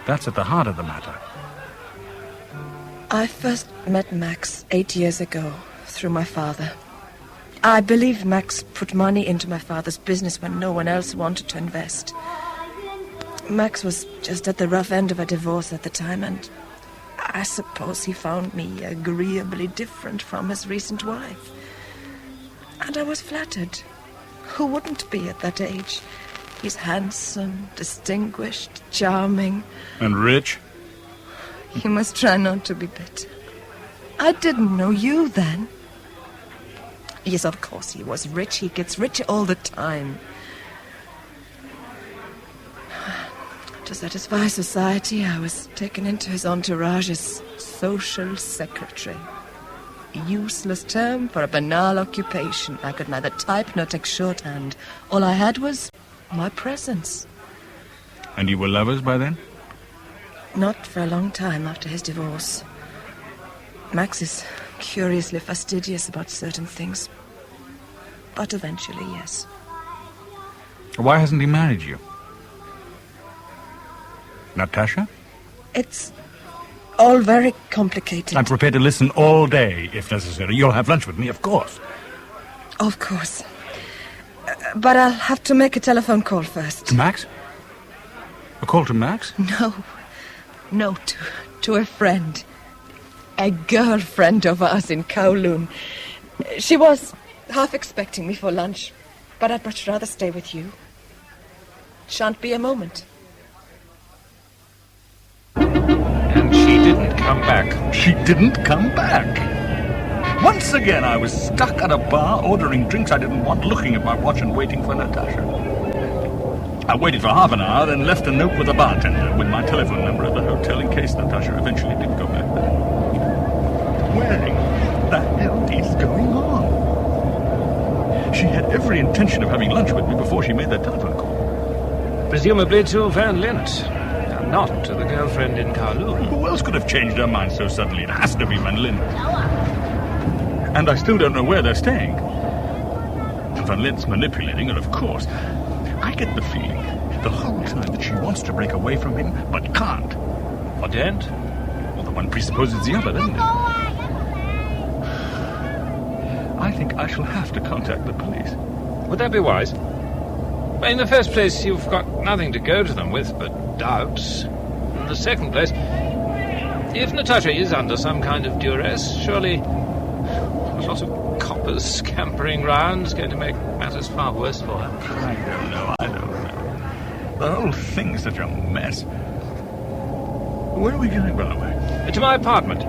That's at the heart of the matter. I first met Max 8 years ago through my father. I believe Max put money into my father's business when no one else wanted to invest. Max was just at the rough end of a divorce at the time, and I suppose he found me agreeably different from his recent wife. And I was flattered. Who wouldn't be at that age? He's handsome, distinguished, charming. And rich? You must try not to be bitter. I didn't know you then. Yes, of course he was rich. He gets richer all the time. To satisfy society, I was taken into his entourage as social secretary. A useless term for a banal occupation. I could neither type nor take shorthand. All I had was my presence. And you were lovers by then? Not for a long time after his divorce. Max is curiously fastidious about certain things. But eventually, yes. Why hasn't he married you? Natasha? It's all very complicated. I'm prepared to listen all day, if necessary. You'll have lunch with me, of course. Of course. But I'll have to make a telephone call first. To Max? A call to Max? No, to a friend. A girlfriend of ours in Kowloon. She was half expecting me for lunch, but I'd much rather stay with you. Shan't be a moment. And she didn't come back. She didn't come back. Once again, I was stuck at a bar, ordering drinks I didn't want, looking at my watch and waiting for Natasha. I waited for half an hour, then left a note with a bartender with my telephone number at the hotel in case Natasha eventually did go back there. Waring, what the hell is going on? She had every intention of having lunch with me before she made that telephone call. Presumably to Van Lint, and not to the girlfriend in Kowloon. Who else could have changed her mind so suddenly? It has to be Van Lint. And I still don't know where they're staying. Van Lint's manipulating, and of course, I get the feeling the whole time that she wants to break away from him, but can't. What end? Well, the one presupposes the other, doesn't it? I think I shall have to contact the police. Would that be wise? In the first place, you've got nothing to go to them with but doubts. In the second place, if Natasha is under some kind of duress, surely a lot of coppers scampering round is going to make matters far worse for her. I don't know. The whole thing's such a mess. Where are we going, by the way? To my apartment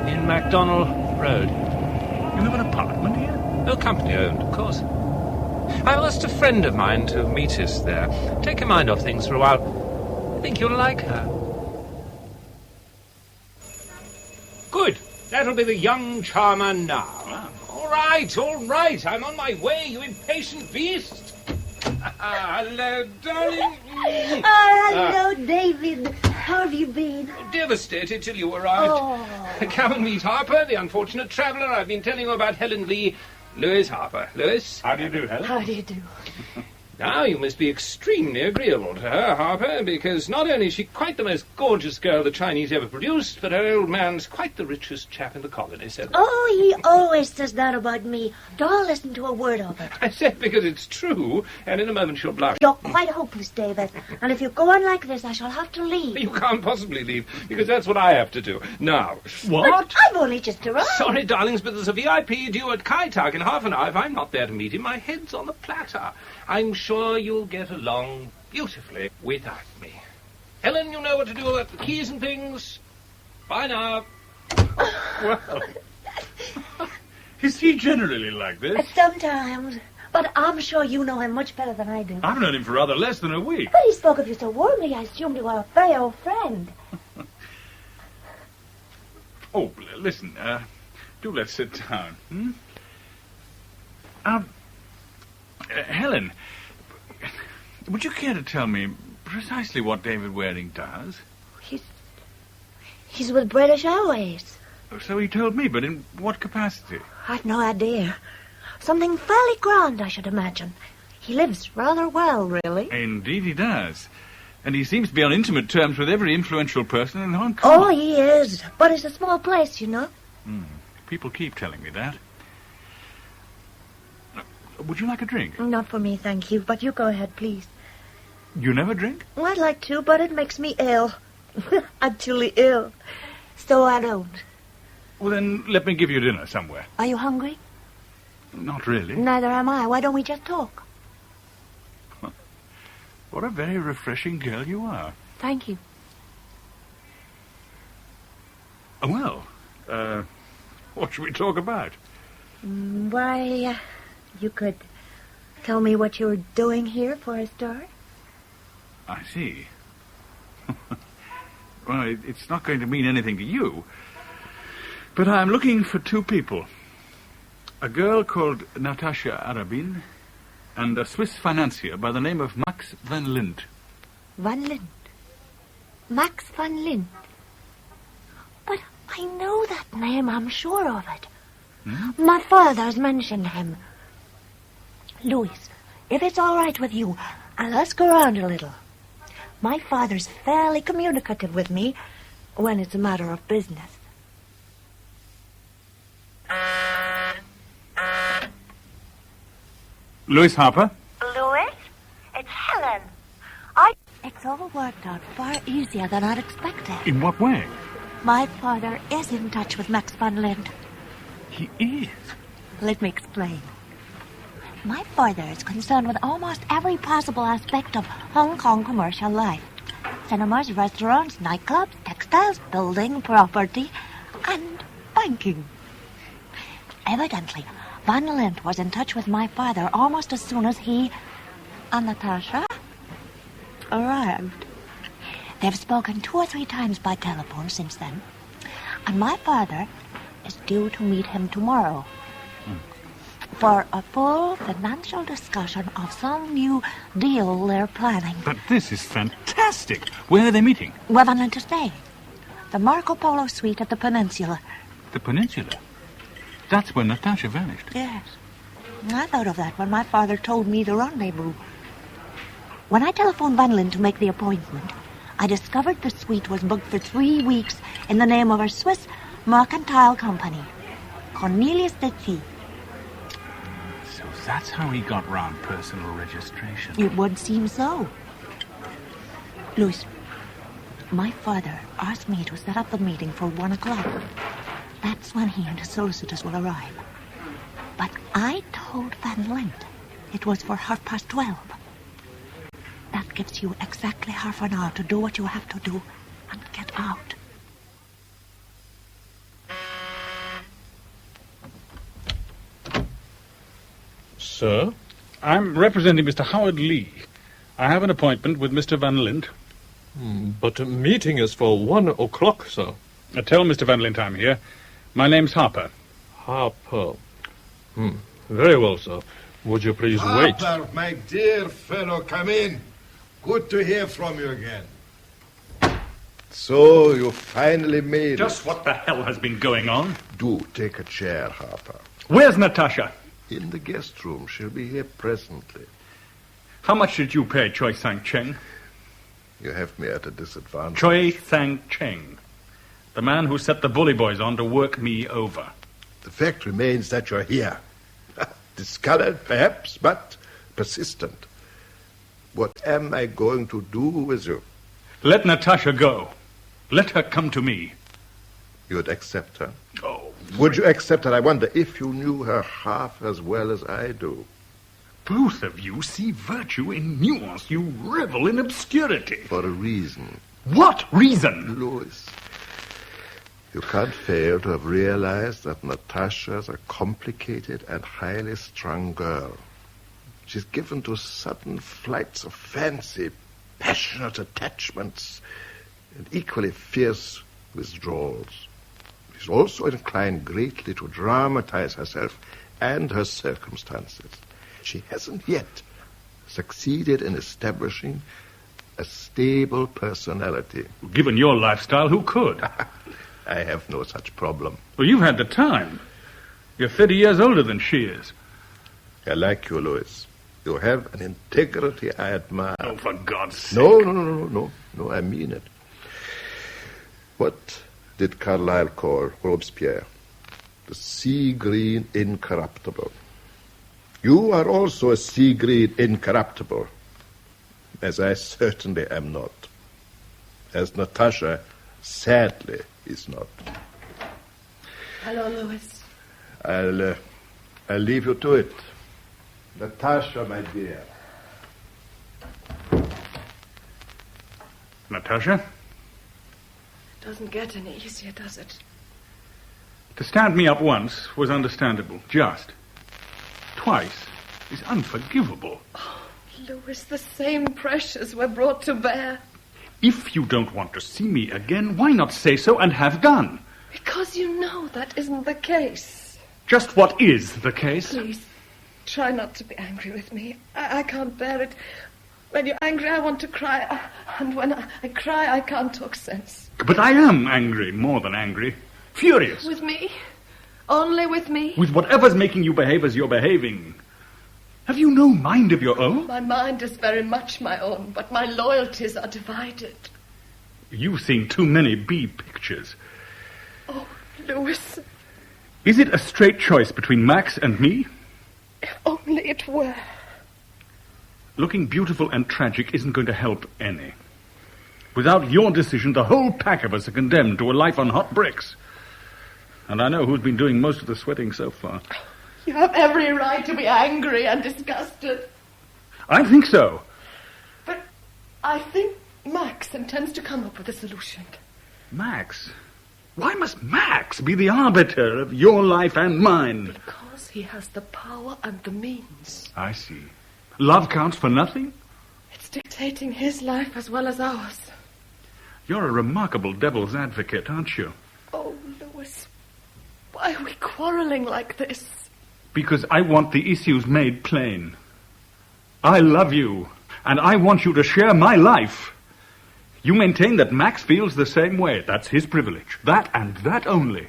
in MacDonald Road. You have an apartment here? No, company-owned, of course. I've asked a friend of mine to meet us there. Take your mind off things for a while. I think you'll like her. Good. That'll be the young charmer now. Ah. All right. I'm on my way, you impatient beast. Hello, darling. Hello, David. How have you been? Devastated till you arrived. Oh. Come and meet Harper, the unfortunate traveller. I've been telling you about Helen Lee. Lewis Harper. Lewis? How do you do, Helen? How do you do? Now, you must be extremely agreeable to her, Harper, because not only is she quite the most gorgeous girl the Chinese ever produced, but her old man's quite the richest chap in the colony, so... Oh, he always says that about me. Don't listen to a word of it. I said because it's true, and in a moment she'll blush. You're quite hopeless, David. And if you go on like this, I shall have to leave. You can't possibly leave, because that's what I have to do. Now... What? But I've only just arrived. Sorry, darlings, but there's a VIP due at Kai Tak in half an hour. If I'm not there to meet him, my head's on the platter. I'm sure you'll get along beautifully without me. Helen, you know what to do about the keys and things. Bye now. Well, is he generally like this? Sometimes. But I'm sure you know him much better than I do. I've known him for rather less than a week. But he spoke of you so warmly, I assumed you were a very old friend. Oh, listen, do let's sit down. Helen, would you care to tell me precisely what David Waring does? He's with British Airways. So he told me, but in what capacity? I've no idea. Something fairly grand, I should imagine. He lives rather well, really. Indeed he does. And he seems to be on intimate terms with every influential person in Hong Kong. Oh, he is. But it's a small place, you know. People keep telling me that. Would you like a drink? Not for me, thank you. But you go ahead, please. You never drink? Well, I'd like to, but it makes me ill. Actually ill. So I don't. Well, then, let me give you dinner somewhere. Are you hungry? Not really. Neither am I. Why don't we just talk? What a very refreshing girl you are. Thank you. Well, what should we talk about? Why, you could tell me what you were doing here for a start? I see. Well, it's not going to mean anything to you. But I'm looking for two people. A girl called Natasha Arabin and a Swiss financier by the name of Max van Lint. Van Lint? Max van Lint? But I know that name, I'm sure of it. My father's mentioned him. Louis, if it's all right with you, I'll ask around a little. My father's fairly communicative with me when it's a matter of business. Lewis Harper? Louis? It's Helen. It's all worked out far easier than I'd expected. In what way? My father is in touch with Max van Lint. He is? Let me explain. My father is concerned with almost every possible aspect of Hong Kong commercial life. Cinemas, restaurants, nightclubs, textiles, building, property, and banking. Evidently, Van Lint was in touch with my father almost as soon as he and Natasha arrived. They've spoken 2 or 3 times by telephone since then, and my father is due to meet him tomorrow for a full financial discussion of some new deal they're planning. But this is fantastic. Where are they meeting? Where Van Lint is staying. The Marco Polo suite at the Peninsula. The Peninsula? That's where Natasha vanished. Yes. I thought of that when my father told me the rendezvous. When I telephoned Van Lint to make the appointment, I discovered the suite was booked for 3 weeks in the name of a Swiss mercantile company, Cornelius Detsy. So that's how he got round personal registration. It would seem so. Louis, my father asked me to set up the meeting for 1 o'clock. That's when he and his solicitors will arrive. But I told Van Lint it was for 12:30. That gives you exactly half an hour to do what you have to do and get out. Sir? I'm representing Mr. Howard Lee. I have an appointment with Mr. Van Lint. But a meeting is for 1 o'clock, sir. Tell Mr. Van Lint I'm here. My name's Harper. Harper. Very well, sir. Would you please wait? Harper, my dear fellow, come in. Good to hear from you again. So, you finally made it. Just what the hell has been going on? Do take a chair, Harper. Where's Natasha? In the guest room. She'll be here presently. How much did you pay Choi Sang-cheng? You have me at a disadvantage. Choi Sang-cheng. The man who set the bully boys on to work me over. The fact remains that you're here. Discolored, perhaps, but persistent. What am I going to do with you? Let Natasha go. Let her come to me. You'd accept her? Oh. Would you accept her? I wonder if you knew her half as well as I do. Both of you see virtue in nuance. You revel in obscurity. For a reason. What reason? Louis, you can't fail to have realized that Natasha's a complicated and highly strung girl. She's given to sudden flights of fancy, passionate attachments, and equally fierce withdrawals. She's also inclined greatly to dramatize herself and her circumstances. She hasn't yet succeeded in establishing a stable personality. Given your lifestyle, who could? I have no such problem. Well, you've had the time. You're 30 years older than she is. I like you, Lewis. You have an integrity I admire. Oh, for God's sake. No, I mean it. What did Carlyle call Robespierre? The sea-green incorruptible. You are also a sea-green incorruptible, as I certainly am not. As Natasha sadly is not. Hello, Lewis. I'll leave you to it. Natasha, my dear. Natasha? It doesn't get any easier, does it? To stand me up once was understandable. Just. Twice is unforgivable. Oh, Lewis, the same pressures were brought to bear. If you don't want to see me again, why not say so and have done? Because you know that isn't the case. Just what is the case? Please, try not to be angry with me. I can't bear it. When you're angry, I want to cry. And when I cry, I can't talk sense. But I am angry, more than angry. Furious. With me? Only with me? With whatever's making you behave as you're behaving. Have you no mind of your own? My mind is very much my own, but my loyalties are divided. You've seen too many B pictures. Oh, Lewis. Is it a straight choice between Max and me? If only it were. Looking beautiful and tragic isn't going to help any. Without your decision, the whole pack of us are condemned to a life on hot bricks. And I know who's been doing most of the sweating so far. You have every right to be angry and disgusted. I think so. But I think Max intends to come up with a solution. Max? Why must Max be the arbiter of your life and mine? Because he has the power and the means. I see. Love counts for nothing? It's dictating his life as well as ours. You're a remarkable devil's advocate, aren't you? Oh, Lewis, why are we quarreling like this? Because I want the issues made plain. I love you, and I want you to share my life. You maintain that Max feels the same way. That's his privilege. That and that only.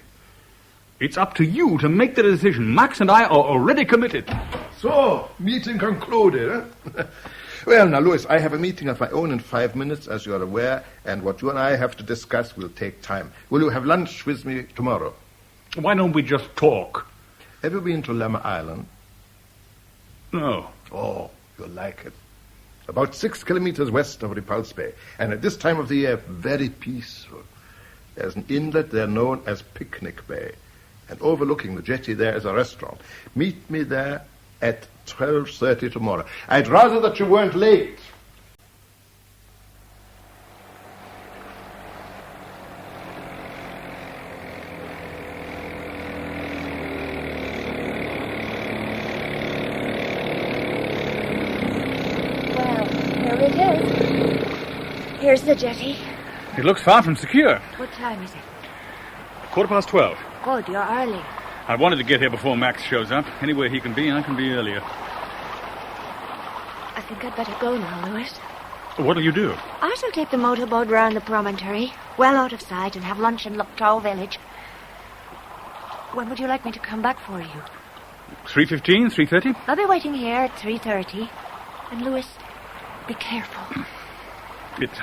It's up to you to make the decision. Max and I are already committed. So, meeting concluded, eh? Well, now, Lewis, I have a meeting of my own in 5 minutes, as you are aware, and what you and I have to discuss will take time. Will you have lunch with me tomorrow? Why don't we just talk? Have you been to Lemmer Island? No. Oh, you'll like it. About 6 kilometers west of Repulse Bay, and at this time of the year, very peaceful. There's an inlet there known as Picnic Bay, and overlooking the jetty there is a restaurant. Meet me there at 12:30 tomorrow. I'd rather that you weren't late. Well, here it is. Here's the jetty. It looks far from secure. What time is it? 12:15. Good, you're early. I wanted to get here before Max shows up. Anywhere he can be, I can be earlier. I think I'd better go now, Lewis. What'll you do? I shall take the motorboat round the promontory, well out of sight, and have lunch in Locktow village. When would you like me to come back for you? 3:15, 3:30? I'll be waiting here at 3:30. And, Lewis, be careful. It's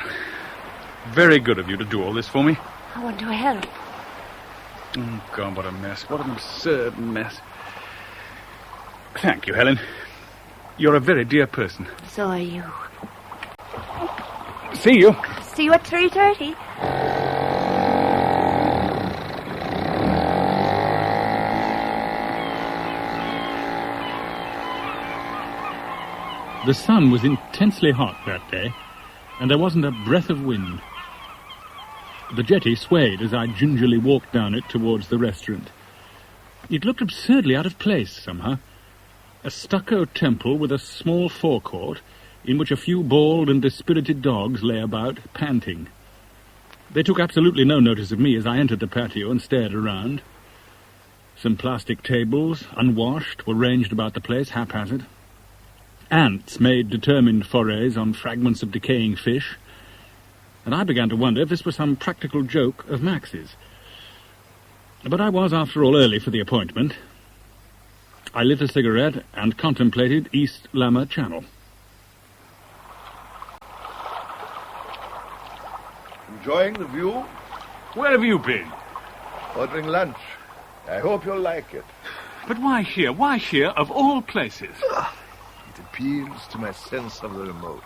very good of you to do all this for me. I want to help. Oh, God, what a mess. What an absurd mess. Thank you, Helen. You're a very dear person. So are you. See you. See you at 3:30. The sun was intensely hot that day, and there wasn't a breath of wind. The jetty swayed as I gingerly walked down it towards the restaurant. It looked absurdly out of place, somehow. A stucco temple with a small forecourt in which a few bald and dispirited dogs lay about, panting. They took absolutely no notice of me as I entered the patio and stared around. Some plastic tables, unwashed, were ranged about the place, haphazard. Ants made determined forays on fragments of decaying fish, and I began to wonder if this was some practical joke of Max's. But I was, after all, early for the appointment. I lit a cigarette and contemplated East Lama Channel. Enjoying the view? Where have you been? Ordering lunch. I hope you'll like it. But why here? Why here, of all places? It appeals to my sense of the remote.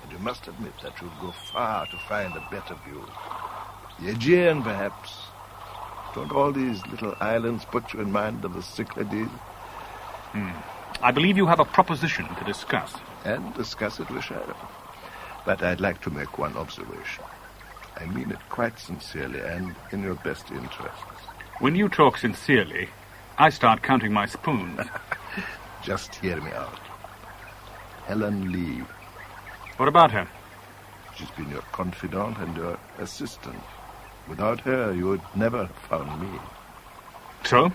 And you must admit that you'd go far to find a better view. The Aegean, perhaps. Don't all these little islands put you in mind of the Cyclades? I believe you have a proposition to discuss. And discuss it we shall. But I'd like to make one observation. I mean it quite sincerely and in your best interests. When you talk sincerely, I start counting my spoons. Just hear me out. Helen Lee. What about her? She's been your confidant and your assistant. Without her, you would never have found me. So?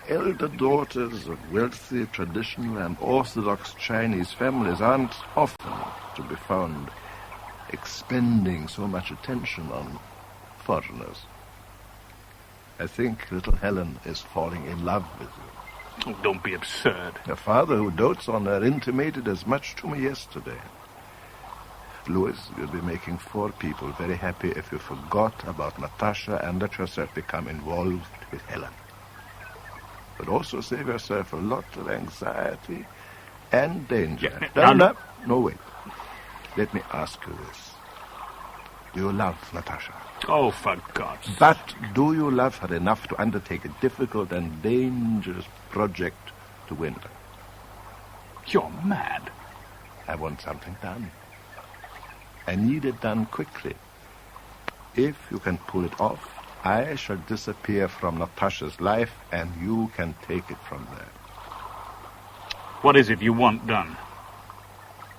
Elder daughters of wealthy, traditional, and orthodox Chinese families aren't often to be found expending so much attention on foreigners. I think little Helen is falling in love with you. Oh, don't be absurd. Her father, who dotes on her, intimated as much to me yesterday. Lewis, you'll be making 4 people very happy if you forgot about Natasha and let yourself become involved with Helen. But also save yourself a lot of anxiety and danger. No, wait. Let me ask you this. Do you love Natasha? Oh, for God's sake. But do you love her enough to undertake a difficult and dangerous project to win her? You're mad. I want something done. I need it done quickly. If you can pull it off, I shall disappear from Natasha's life, and you can take it from there. What is it you want done?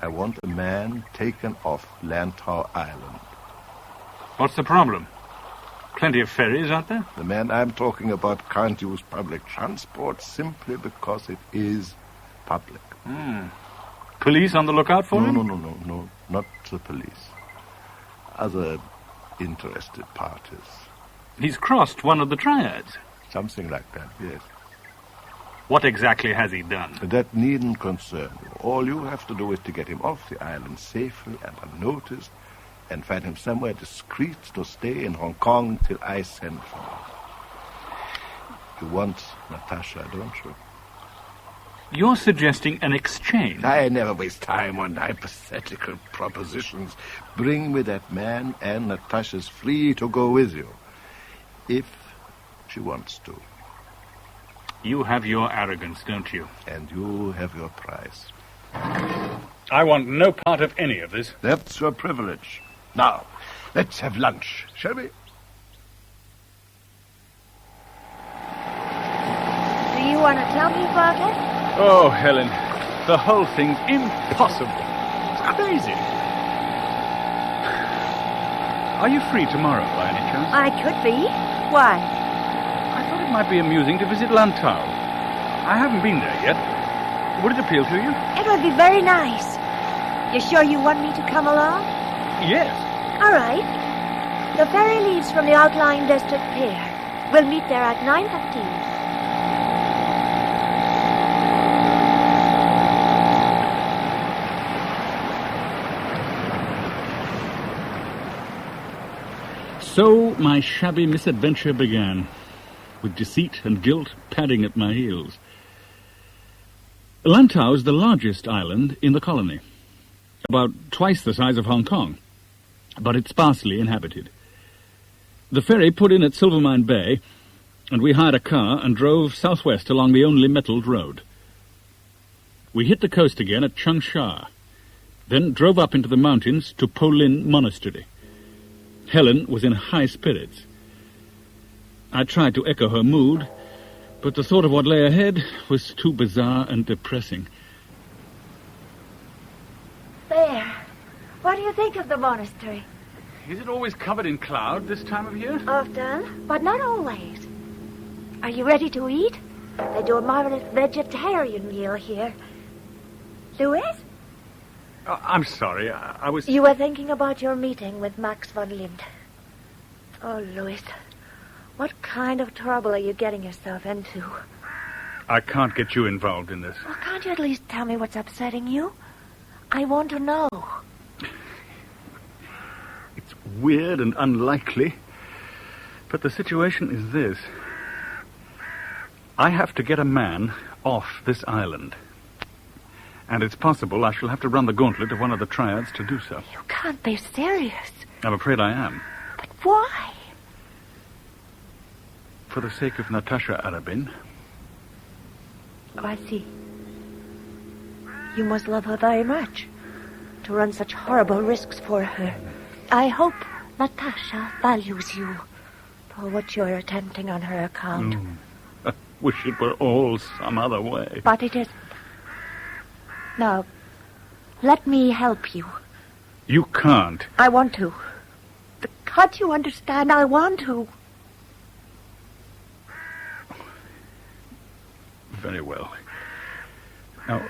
I want a man taken off Lantau Island. What's the problem? Plenty of ferries, aren't there? The man I'm talking about can't use public transport simply because it is public. Police on the lookout for him? No, not the police. Other interested parties. He's crossed one of the triads. Something like that, yes. What exactly has he done? That needn't concern you. All you have to do is to get him off the island safely and unnoticed, and find him somewhere discreet to stay in Hong Kong till I send for him. You want Natasha, don't you? You're suggesting an exchange. I never waste time on hypothetical propositions. Bring me that man, and Natasha's free to go with you. If she wants to. You have your arrogance, don't you? And you have your price. I want no part of any of this. That's your privilege. Now, let's have lunch, shall we? Do you want to tell me about it? Oh, Helen, the whole thing's impossible. It's crazy. Are you free tomorrow, by any chance? I could be. Why? I thought it might be amusing to visit Lantau. I haven't been there yet. Would it appeal to you? It would be very nice. You sure you want me to come along? Yes. All right. The ferry leaves from the outlying district pier. We'll meet there at 9:15. So my shabby misadventure began, with deceit and guilt padding at my heels. Lantau is the largest island in the colony, about twice the size of Hong Kong, but it's sparsely inhabited. The ferry put in at Silvermine Bay, and we hired a car and drove southwest along the only metalled road. We hit the coast again at Changsha, then drove up into the mountains to Po Lin Monastery. Helen was in high spirits. I tried to echo her mood, but the thought of what lay ahead was too bizarre and depressing. There. What do you think of the monastery? Is it always covered in cloud this time of year? Often, but not always. Are you ready to eat? They do a marvelous vegetarian meal here. Louis? I'm sorry, I was... You were thinking about your meeting with Max von Lind. Oh, Louis, what kind of trouble are you getting yourself into? I can't get you involved in this. Well, can't you at least tell me what's upsetting you? I want to know. It's weird and unlikely, but the situation is this. I have to get a man off this island. And it's possible I shall have to run the gauntlet of one of the triads to do so. You can't be serious. I'm afraid I am. But why? For the sake of Natasha Arabin. Oh, I see. You must love her very much, to run such horrible risks for her. I hope Natasha values you for what you're attempting on her account. I wish it were all some other way. But it isn't. Now, let me help you. You can't. I want to. Can't you understand? I want to. Very well. Now,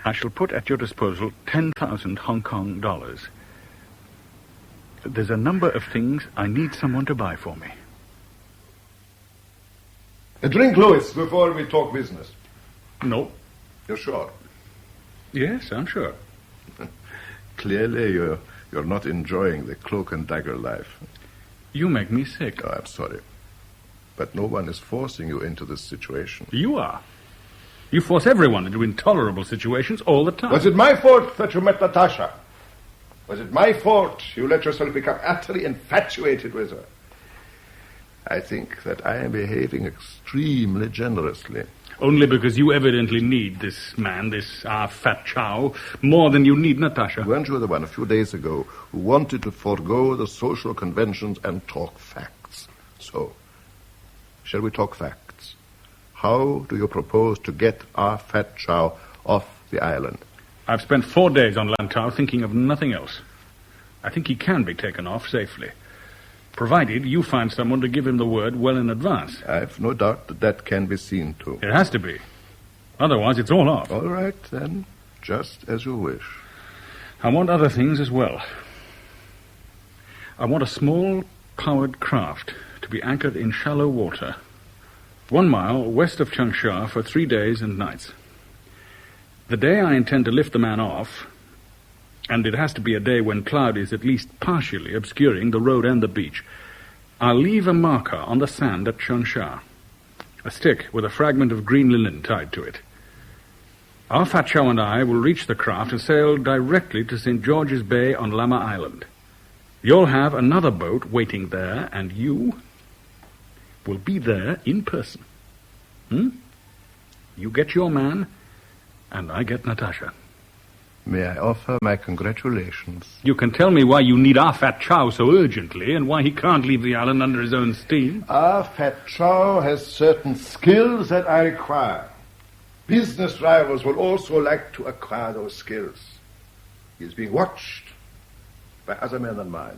I shall put at your disposal 10,000 Hong Kong dollars. There's a number of things I need someone to buy for me. A drink, Lewis, before we talk business. No. You're sure? Yes, I'm sure. Clearly, you're not enjoying the cloak and dagger life. You make me sick. Oh, I'm sorry. But no one is forcing you into this situation. You are. You force everyone into intolerable situations all the time. Was it my fault that you met Natasha? Was it my fault you let yourself become utterly infatuated with her? I think that I am behaving extremely generously. Only because you evidently need this man, this fat chow, more than you need Natasha. Weren't you the one a few days ago who wanted to forego the social conventions and talk facts? So, shall we talk facts? How do you propose to get our fat chow off the island? I've spent 4 days on Lantau thinking of nothing else. I think he can be taken off safely, provided you find someone to give him the word well in advance. I've no doubt that that can be seen to. It has to be. Otherwise, it's all off. All right, then. Just as you wish. I want other things as well. I want a small, powered craft to be anchored in shallow water, 1 mile west of Changsha for 3 days and nights. The day I intend to lift the man off, and it has to be a day when cloud is at least partially obscuring the road and the beach, I'll leave a marker on the sand at Changsha, a stick with a fragment of green linen tied to it. Our fat chow and I will reach the craft and sail directly to St. George's Bay on Lama Island. You'll have another boat waiting there, and you will be there in person. You get your man, and I get Natasha. May I offer my congratulations? You can tell me why you need our fat chow so urgently, and why he can't leave the island under his own steam. Our fat chow has certain skills that I require. Business rivals will also like to acquire those skills. He is being watched by other men than mine.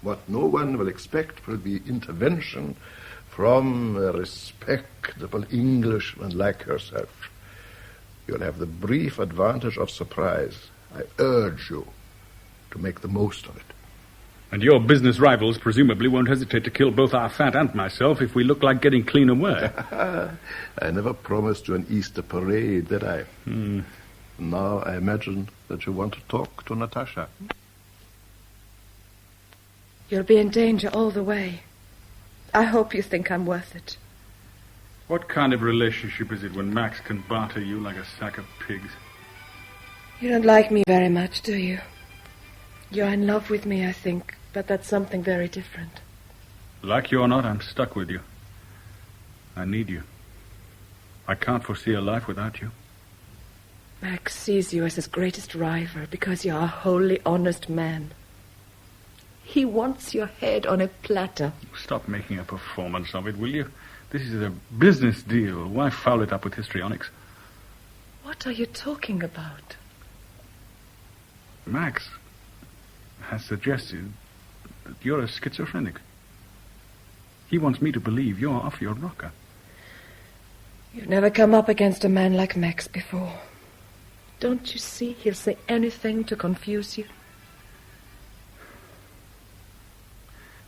What no one will expect will be intervention from a respectable Englishman like yourself. You'll have the brief advantage of surprise. I urge you to make the most of it. And your business rivals presumably won't hesitate to kill both our fat and myself if we look like getting clean away. I never promised you an Easter parade, did I? Now I imagine that you want to talk to Natasha. You'll be in danger all the way. I hope you think I'm worth it. What kind of relationship is it when Max can barter you like a sack of pigs? You don't like me very much, do you? You're in love with me, I think, but that's something very different. Like you or not, I'm stuck with you. I need you. I can't foresee a life without you. Max sees you as his greatest rival because you're a wholly honest man. He wants your head on a platter. Stop making a performance of it, will you? This is a business deal. Why foul it up with histrionics? What are you talking about? Max has suggested that you're a schizophrenic. He wants me to believe you're off your rocker. You've never come up against a man like Max before. Don't you see he'll say anything to confuse you?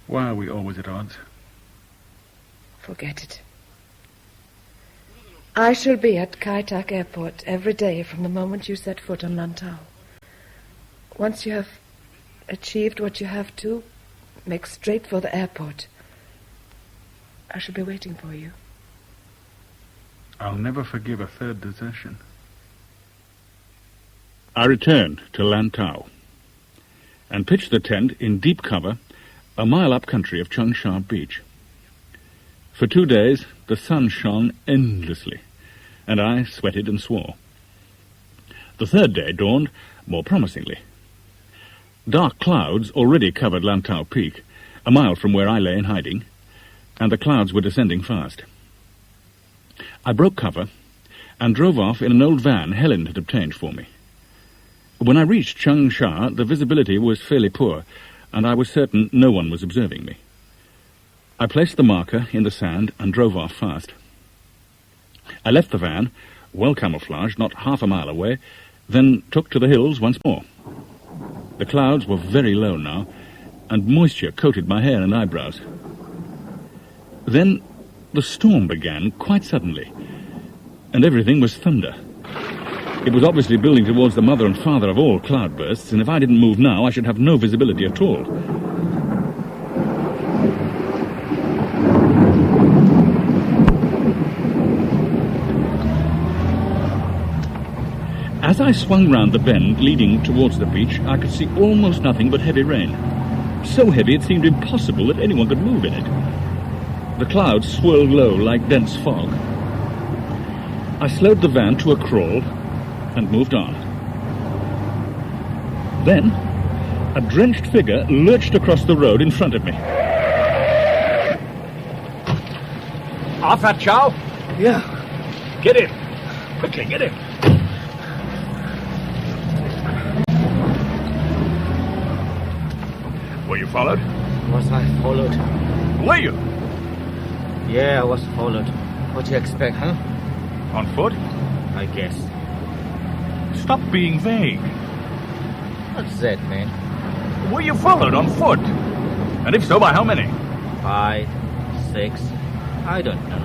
Why are we always at odds? Forget it. I shall be at Kai Tak Airport every day from the moment you set foot on Lantau. Once you have achieved what you have to, make straight for the airport. I shall be waiting for you. I'll never forgive a third desertion. I returned to Lantau and pitched the tent in deep cover a mile up country of Cheung Beach. For 2 days, the sun shone endlessly, and I sweated and swore. The third day dawned more promisingly. Dark clouds already covered Lantau Peak, a mile from where I lay in hiding, and the clouds were descending fast. I broke cover and drove off in an old van Helen had obtained for me. When I reached Cheung Sha, the visibility was fairly poor, and I was certain no one was observing me. I placed the marker in the sand and drove off fast. I left the van, well camouflaged, not half a mile away, then took to the hills once more. The clouds were very low now, and moisture coated my hair and eyebrows. Then the storm began quite suddenly, and everything was thunder. It was obviously building towards the mother and father of all cloudbursts, and if I didn't move now, I should have no visibility at all. As I swung round the bend leading towards the beach, I could see almost nothing but heavy rain. So heavy it seemed impossible that anyone could move in it. The clouds swirled low like dense fog. I slowed the van to a crawl and moved on. Then, a drenched figure lurched across the road in front of me. Off that, Chow? Yeah. Get in. Quickly, get in. Were you followed? Was I followed? Were you? Yeah, I was followed. What do you expect, huh? On foot? I guess. Stop being vague. What's that, man? Were you followed on foot? And if so, by how many? 5, 6, I don't know.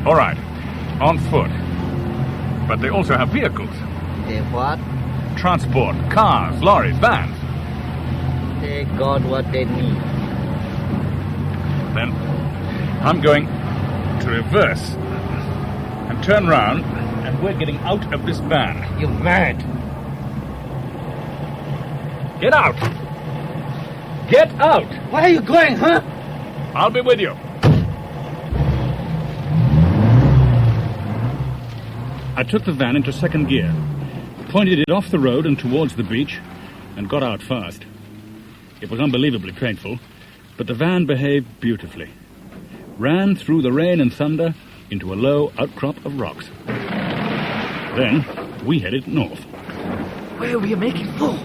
All right, on foot. But they also have vehicles. They what? Transport, cars, lorries, vans. They got what they need. Then I'm going to reverse and turn round, and we're getting out of this van. You're mad. Get out! Get out! Where are you going, huh? I'll be with you. I took the van into second gear, pointed it off the road and towards the beach, and got out fast. It was unbelievably painful, but the van behaved beautifully. Ran through the rain and thunder into a low outcrop of rocks. Then we headed north. Where were you making for?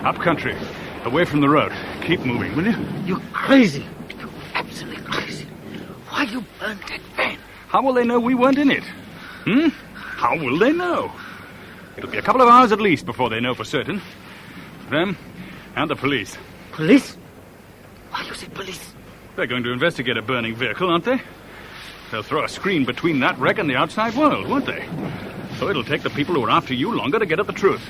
Up country, away from the road. Keep moving, will you? You're crazy. You're absolutely crazy. Why you burned that van? How will they know we weren't in it? How will they know? It'll be a couple of hours at least before they know for certain. Them and the police. Police? Why you say police? They're going to investigate a burning vehicle, aren't they? They'll throw a screen between that wreck and the outside world, won't they? So it'll take the people who are after you longer to get at the truth.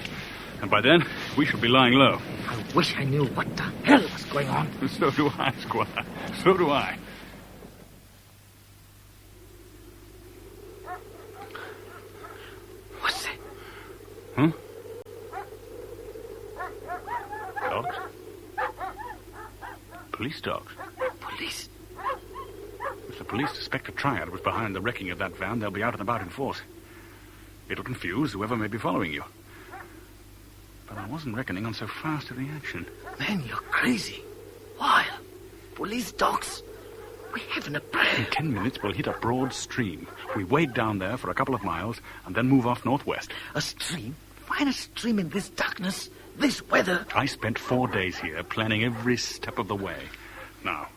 And by then, we shall be lying low. I wish I knew what the hell was going on. So do I, Squire. So do I. What's that? Huh? Dogs? Police dogs. Police? If the police suspect a triad was behind the wrecking of that van, they'll be out and about in force. It'll confuse whoever may be following you. But I wasn't reckoning on so fast to the action. Man, you're crazy. Wild. Police dogs. We haven't a plan. In 10 minutes, we'll hit a broad stream. We wade down there for a couple of miles and then move off northwest. A stream? Find a stream in this darkness, this weather. I spent 4 days here planning every step of the way. Now,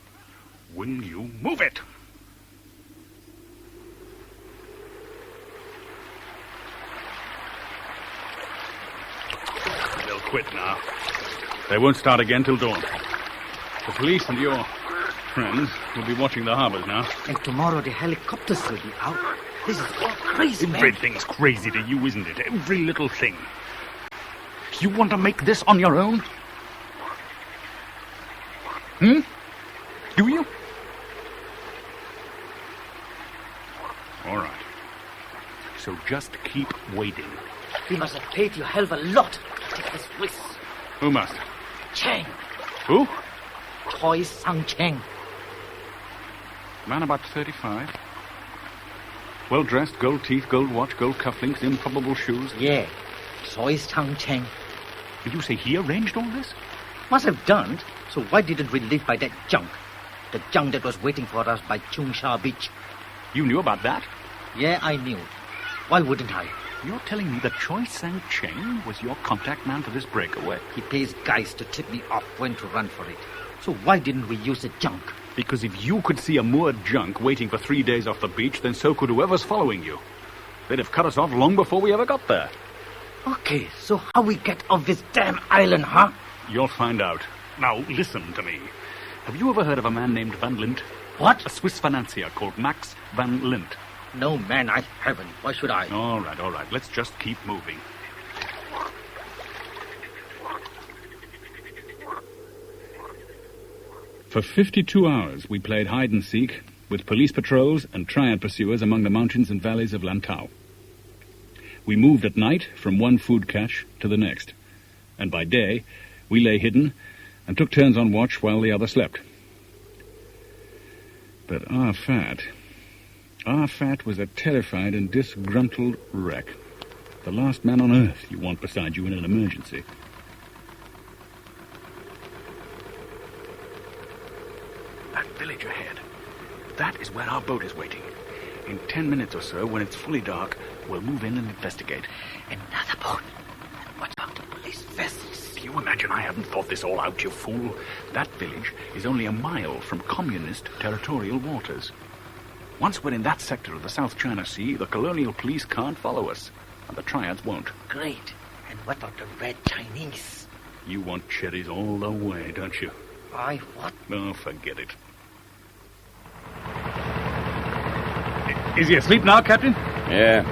will you move it? They'll quit now. They won't start again till dawn. The police and your friends will be watching the harbours now. And tomorrow the helicopters will be out. This is all crazy, man. Everything's crazy to you, isn't it? Every little thing. You want to make this on your own? Do you? All right. So just keep waiting. We must have paid you a hell of a lot to take this risk. Who must? Chang. Who? Choi Sang Chang. Man about 35. Well-dressed, gold teeth, gold watch, gold cufflinks, improbable shoes. Yeah, Choi Sang Chang. Did you say he arranged all this? Must have done. So why didn't we live by that junk? The junk that was waiting for us by Chung Sha Beach. You knew about that? Yeah, I knew. Why wouldn't I? You're telling me that Choi Sang Cheng was your contact man for this breakaway? He pays guys to tip me off when to run for it. So why didn't we use the junk? Because if you could see a moored junk waiting for 3 days off the beach, then so could whoever's following you. They'd have cut us off long before we ever got there. Okay, so how we get off this damn island, huh? You'll find out. Now, listen to me. Have you ever heard of a man named Van Lint? What? A Swiss financier called Max Van Lint. No, man, I haven't. Why should I? All right. Let's just keep moving. For 52 hours, we played hide-and-seek with police patrols and triad pursuers among the mountains and valleys of Lantau. We moved at night from one food cache to the next, and by day, we lay hidden and took turns on watch while the other slept. But our fat was a terrified and disgruntled wreck. The last man on earth you want beside you in an emergency. That village ahead. That is where our boat is waiting. In 10 minutes or so, when it's fully dark, we'll move in and investigate. Another boat. What about the police vessels? Do you imagine I haven't thought this all out, you fool? That village is only a mile from communist territorial waters. Once we're in that sector of the South China Sea, the colonial police can't follow us, and the triads won't. Great. And what about the red Chinese? You want cherries all the way, don't you? I what? Oh, forget it. Is he asleep now, Captain? Yeah.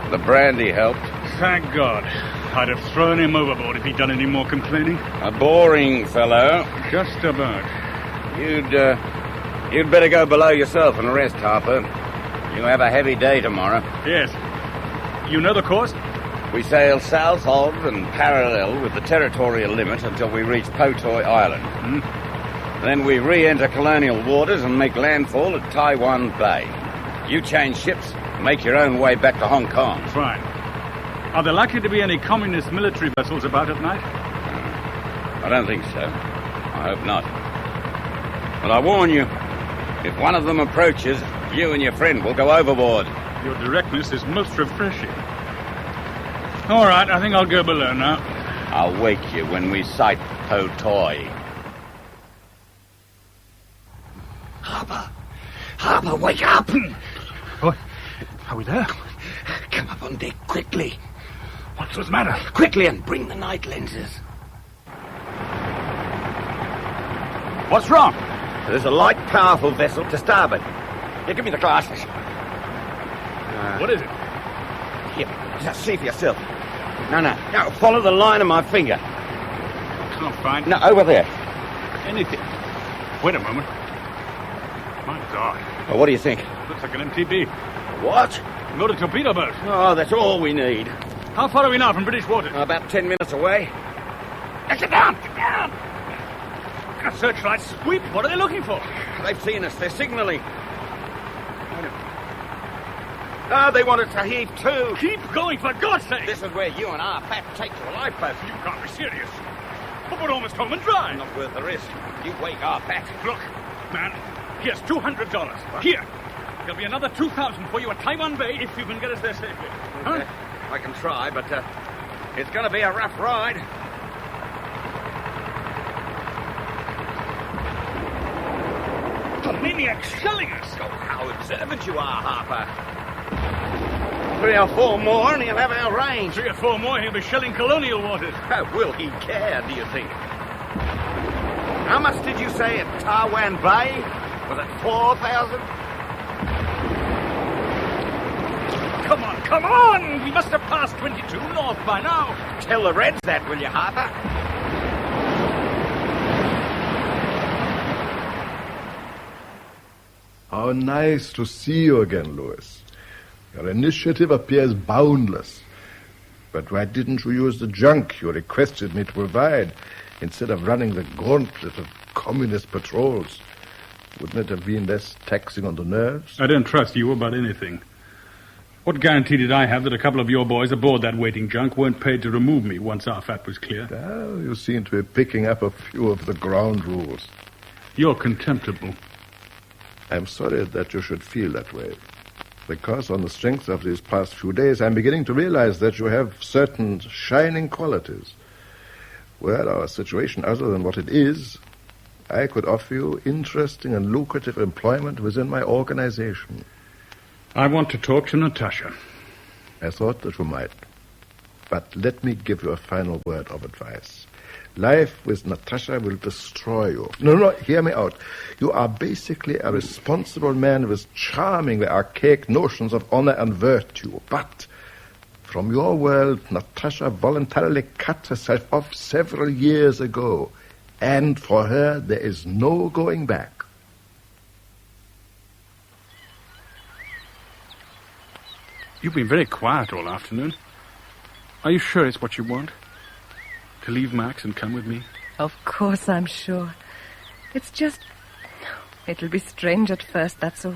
The brandy helped. Thank God. I'd have thrown him overboard if he'd done any more complaining. A boring fellow. Just about. You'd better go below yourself and rest, Harper. You'll have a heavy day tomorrow. Yes. You know the course? We sail south of and parallel with the territorial limit until we reach Potoi Island. Then we re-enter colonial waters and make landfall at Taiwan Bay. You change ships and make your own way back to Hong Kong. Fine. Are there likely to be any communist military vessels about at night? I don't think so. I hope not. But I warn you, if one of them approaches, you and your friend will go overboard. Your directness is most refreshing. All right, I think I'll go below now. I'll wake you when we sight Potoi. Harper, wake up! What? Are we there? Come up on deck quickly. What's the matter? Quickly and bring the night lenses. What's wrong? There's a light, powerful vessel to starboard. Here, give me the glasses. What is it? Here, just see for yourself. No, follow the line of my finger. Can't find it. No, over there. Anything. Wait a moment. My God. Well, what do you think? Looks like an MTB. What? Not a torpedo boat. Oh, that's all we need. How far are we now from British waters? About 10 minutes away. Get down! Get down! A searchlight sweep? What are they looking for? They've seen us. They're signaling. Ah, they want us to heave too. Keep going, for God's sake! This is where you and our Pat take to a lifeboat. You can't be serious. But we're almost home and dry. Not worth the risk. You wake our Pat. Look, man, here's $200. What? Here. There'll be another 2,000 for you at Taiwan Bay if you can get us there safely. Okay. Huh? I can try, but it's going to be a rough ride. The maniac's shelling us. Oh, how observant you are, Harper. 3 or 4 more and he'll have our range. 3 or 4 more, he'll be shelling colonial waters. How will he care, do you think? How much did you say at Taiwan Bay? Was it 4,000? Come on! We must have passed 22 north by now. Tell the Reds that, will you, Harper? How nice to see you again, Lewis. Your initiative appears boundless. But why didn't you use the junk you requested me to provide instead of running the gauntlet of communist patrols? Wouldn't it have been less taxing on the nerves? I don't trust you about anything. What guarantee did I have that a couple of your boys aboard that waiting junk weren't paid to remove me once our fat was clear? Well, you seem to be picking up a few of the ground rules. You're contemptible. I'm sorry that you should feel that way. Because on the strength of these past few days, I'm beginning to realize that you have certain shining qualities. Were our situation other than what it is, I could offer you interesting and lucrative employment within my organization. I want to talk to Natasha. I thought that you might. But let me give you a final word of advice. Life with Natasha will destroy you. No, hear me out. You are basically a responsible man with charmingly archaic notions of honor and virtue. But from your world, Natasha voluntarily cut herself off several years ago. And for her, there is no going back. You've been very quiet all afternoon. Are you sure it's what you want? To leave Max and come with me? Of course I'm sure. It's just... It'll be strange at first, that's all.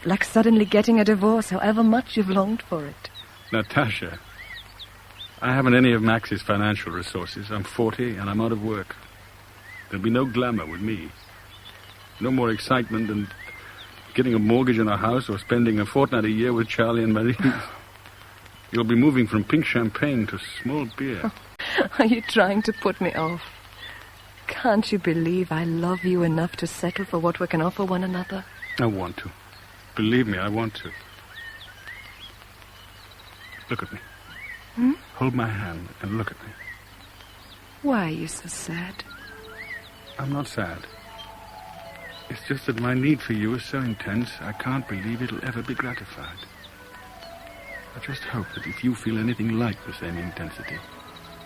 Like suddenly getting a divorce, however much you've longed for it. Natasha, I haven't any of Max's financial resources. I'm 40 and I'm out of work. There'll be no glamour with me. No more excitement than getting a mortgage on a house or spending a fortnight a year with Charlie and Marie. You'll be moving from pink champagne to small beer. Are you trying to put me off? Can't you believe I love you enough to settle for what we can offer one another? I want to. Believe me, I want to. Look at me. Hold my hand and look at me. Why are you so sad? I'm not sad. It's just that my need for you is so intense, I can't believe it'll ever be gratified. I just hope that if you feel anything like the same intensity,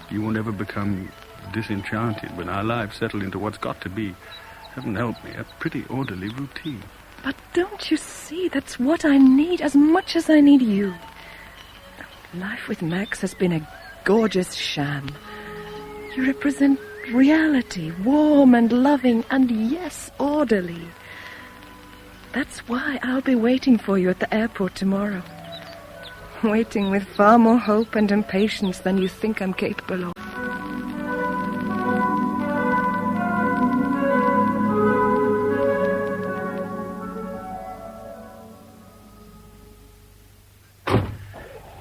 you won't ever become disenchanted when our lives settle into what's got to be, heaven help me, a pretty orderly routine. But don't you see, that's what I need as much as I need you. Life with Max has been a gorgeous sham. You represent reality, warm and loving, and yes, orderly. That's why I'll be waiting for you at the airport tomorrow. Waiting with far more hope and impatience than you think I'm capable of.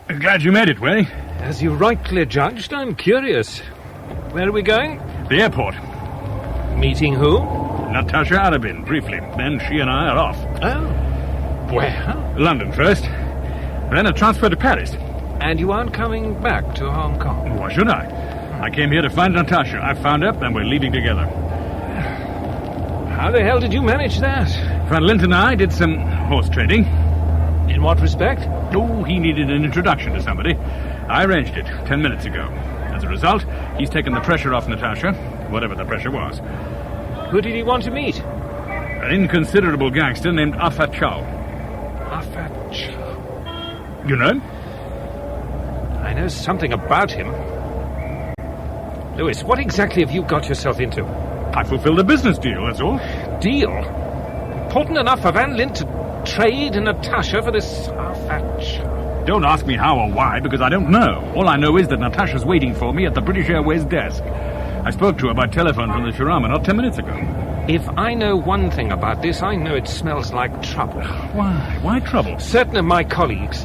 I'm glad you made it, Way. As you rightly judged, I'm curious. Where are we going? The airport. Meeting who? Natasha Arabin, briefly. Then she and I are off. Oh. Where? London first. Then a transfer to Paris. And you aren't coming back to Hong Kong? Why should I? I came here to find Natasha. I found her, and we're leaving together. How the hell did you manage that? Van Lint and I did some horse trading. In what respect? Oh, he needed an introduction to somebody. I arranged it 10 minutes ago. As a result, he's taken the pressure off Natasha, whatever the pressure was. Who did he want to meet? An inconsiderable gangster named Afat Chow. Afat Chow? You know him? I know something about him. Lewis, what exactly have you got yourself into? I fulfilled a business deal, that's all. Deal? Important enough for Van Lint to trade Natasha for this Afat Chow? Don't ask me how or why, because I don't know. All I know is that Natasha's waiting for me at the British Airways desk. I spoke to her by telephone from the Shirama not 10 minutes ago. If I know one thing about this, I know it smells like trouble. Why? Why trouble? Certain of my colleagues,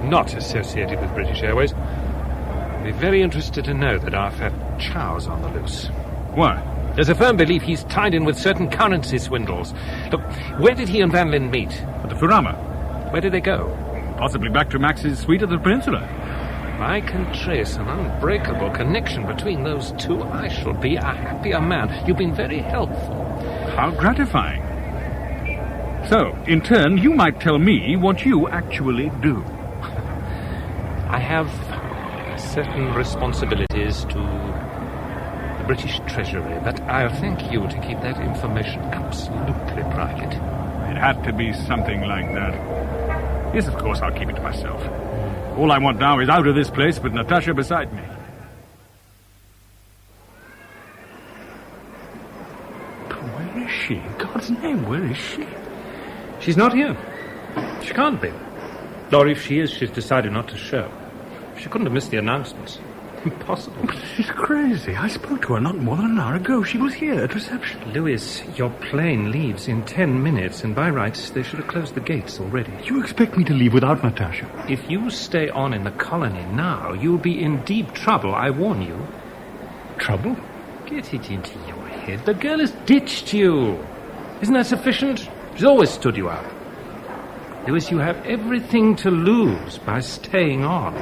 not associated with British Airways, will be very interested to know that Afat Chow's on the loose. Why? There's a firm belief he's tied in with certain currency swindles. Look, where did he and Van Lint meet? At the Furama. Where did they go? Possibly back to Max's suite at the Peninsula. I can trace an unbreakable connection between those two, I shall be a happier man. You've been very helpful. How gratifying. So, in turn, you might tell me what you actually do. I have certain responsibilities to the British Treasury, but I'll thank you to keep that information absolutely private. It had to be something like that. Yes, of course, I'll keep it to myself. All I want now is out of this place with Natasha beside me. But where is she? In God's name, where is she? She's not here. She can't be. Or if she is, she's decided not to show. She couldn't have missed the announcements. Impossible. But she's crazy. I spoke to her not more than an hour ago. She was here at reception. Lewis, your plane leaves in 10 minutes, and by rights, they should have closed the gates already. You expect me to leave without Natasha? If you stay on in the colony now, you'll be in deep trouble, I warn you. Trouble? Get it into your head. The girl has ditched you. Isn't that sufficient? She's always stood you up. Lewis, you have everything to lose by staying on.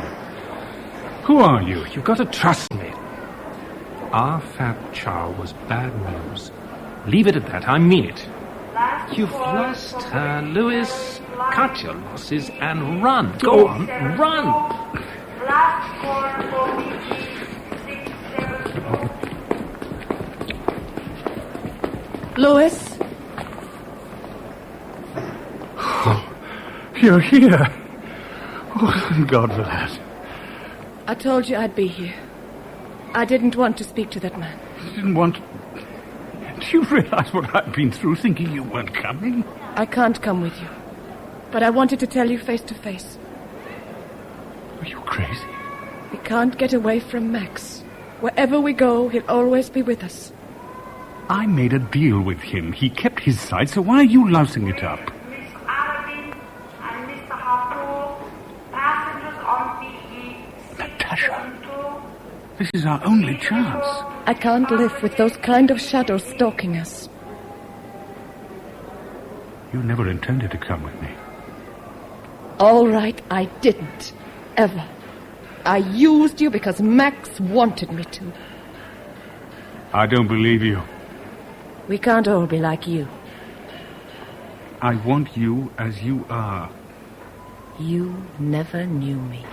Who are you? You've got to trust me. Our fat chow was bad news. Leave it at that. I mean it. You've lost her, Lewis. Cut your losses and run. Go on, run. Lewis? Oh, you're here. Oh, thank God for that. I told you I'd be here. I didn't want to speak to that man. You didn't want... Do you realize what I've been through thinking you weren't coming? I can't come with you. But I wanted to tell you face to face. Are you crazy? We can't get away from Max. Wherever we go, he'll always be with us. I made a deal with him. He kept his side, so why are you lousing it up? Natasha, this is our only chance. I can't live with those kind of shadows stalking us. You never intended to come with me. All right, I didn't. Ever. I used you because Max wanted me to. I don't believe you. We can't all be like you. I want you as you are. You never knew me.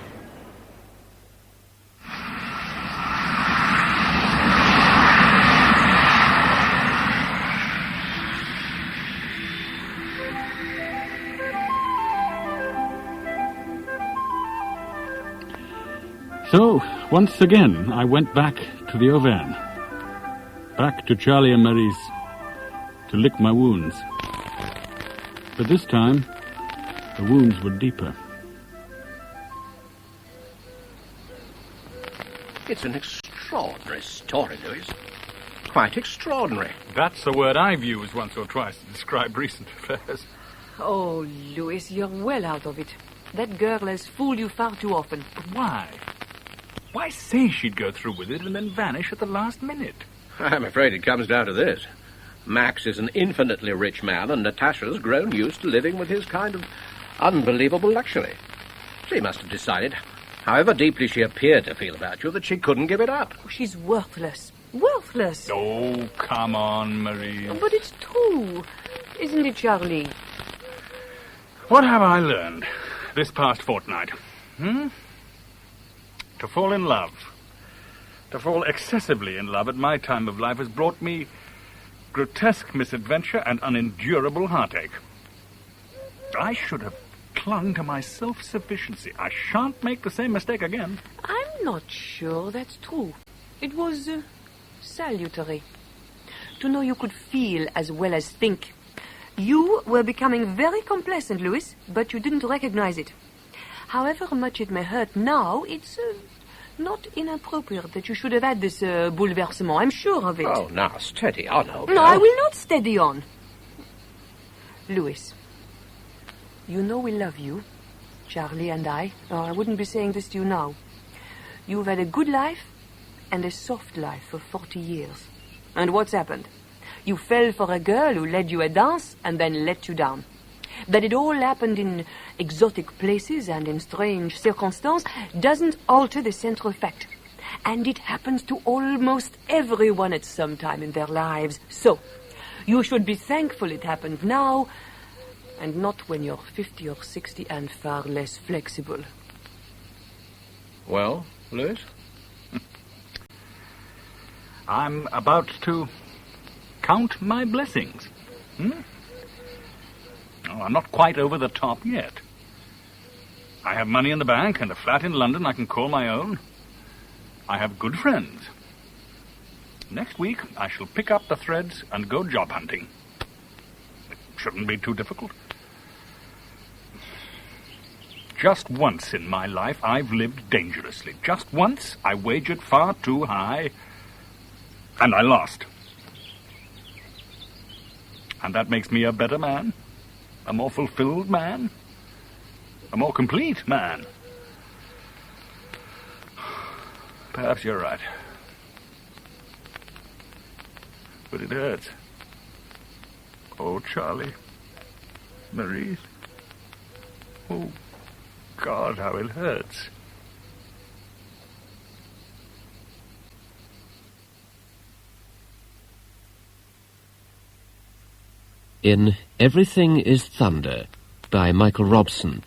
So, once again, I went back to the Auvergne. Back to Charlie and Marie's to lick my wounds. But this time, the wounds were deeper. It's an extraordinary story, Lewis. Quite extraordinary. That's the word I've used once or twice to describe recent affairs. Oh, Lewis, you're well out of it. That girl has fooled you far too often. But why? Why say she'd go through with it and then vanish at the last minute? I'm afraid it comes down to this. Max is an infinitely rich man, and Natasha's grown used to living with his kind of unbelievable luxury. She must have decided, however deeply she appeared to feel about you, that she couldn't give it up. Oh, she's worthless. Worthless. Oh, come on, Marie. But it's true. Isn't it, Charlie? What have I learned this past fortnight? To fall in love. To fall excessively in love at my time of life has brought me grotesque misadventure and unendurable heartache. I should have clung to my self-sufficiency. I shan't make the same mistake again. I'm not sure that's true. It was salutary. To know you could feel as well as think. You were becoming very complacent, Lewis, but you didn't recognize it. However much it may hurt now, it's not inappropriate that you should have had this bouleversement. I'm sure of it. Oh, now, steady on, old No, girl. I will not steady on. Lewis, you know we love you, Charlie and I. I wouldn't be saying this to you now. You've had a good life and a soft life for 40 years. And what's happened? You fell for a girl who led you a dance and then let you down. That it all happened in exotic places and in strange circumstances doesn't alter the central fact. And it happens to almost everyone at some time in their lives. So, you should be thankful it happened now, and not when you're 50 or 60 and far less flexible. Well, Lewis? I'm about to count my blessings. Oh, I'm not quite over the top yet. I have money in the bank and a flat in London I can call my own. I have good friends. Next week, I shall pick up the threads and go job hunting. It shouldn't be too difficult. Just once in my life, I've lived dangerously. Just once, I wagered far too high, and I lost. And that makes me a better man, a more fulfilled man, a more complete man. Perhaps you're right. But it hurts. Oh, Charlie. Maurice. Oh, God, how it hurts. In Everything is Thunder by Michael Robson,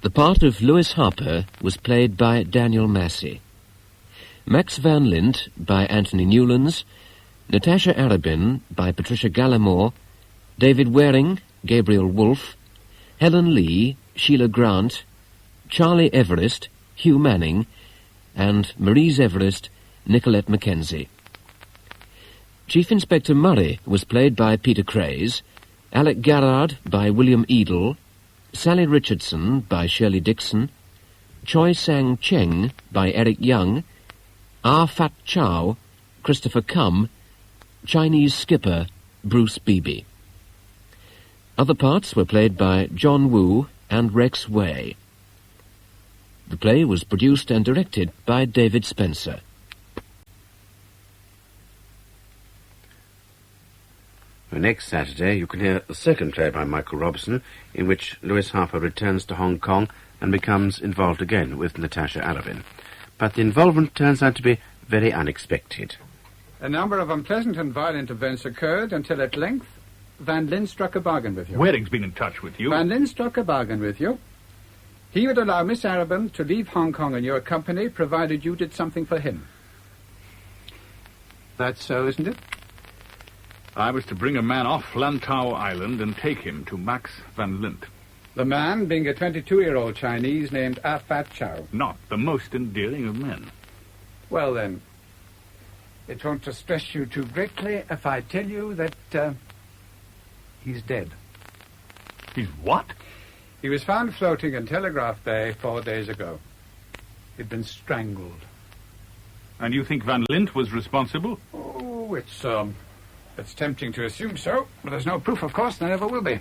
the part of Lewis Harper was played by Daniel Massey. Max Van Lint by Anthony Newlands, Natasha Arabin by Patricia Gallimore, David Waring, Gabriel Wolfe, Helen Lee, Sheila Grant, Charlie Everest, Hugh Manning, and Maurice Everest, Nicolette Mackenzie. Chief Inspector Murray was played by Peter Craze, Alec Garrard by William Edel, Sally Richardson by Shirley Dixon, Choi Sang Cheng by Eric Young, Ah Fat Chow, Christopher Cum, Chinese skipper Bruce Beebe. Other parts were played by John Woo and Rex Way. The play was produced and directed by David Spencer. Next Saturday, you can hear the second play by Michael Robson, in which Lewis Harper returns to Hong Kong and becomes involved again with Natasha Arabin. But the involvement turns out to be very unexpected. A number of unpleasant and violent events occurred until at length Van Lint struck a bargain with you. Waring's been in touch with you. Van Lint struck a bargain with you. He would allow Miss Arabin to leave Hong Kong in your company, provided you did something for him. That's so, isn't it? I was to bring a man off Lantau Island and take him to Max Van Lint. The man being a 22-year-old Chinese named Ah Fat Chow. Not the most endearing of men. Well, then, it won't distress you too greatly if I tell you that he's dead. He's what? He was found floating in Telegraph Bay 4 days ago. He'd been strangled. And you think Van Lint was responsible? Oh, it's tempting to assume so, but there's no proof, of course, there never will be.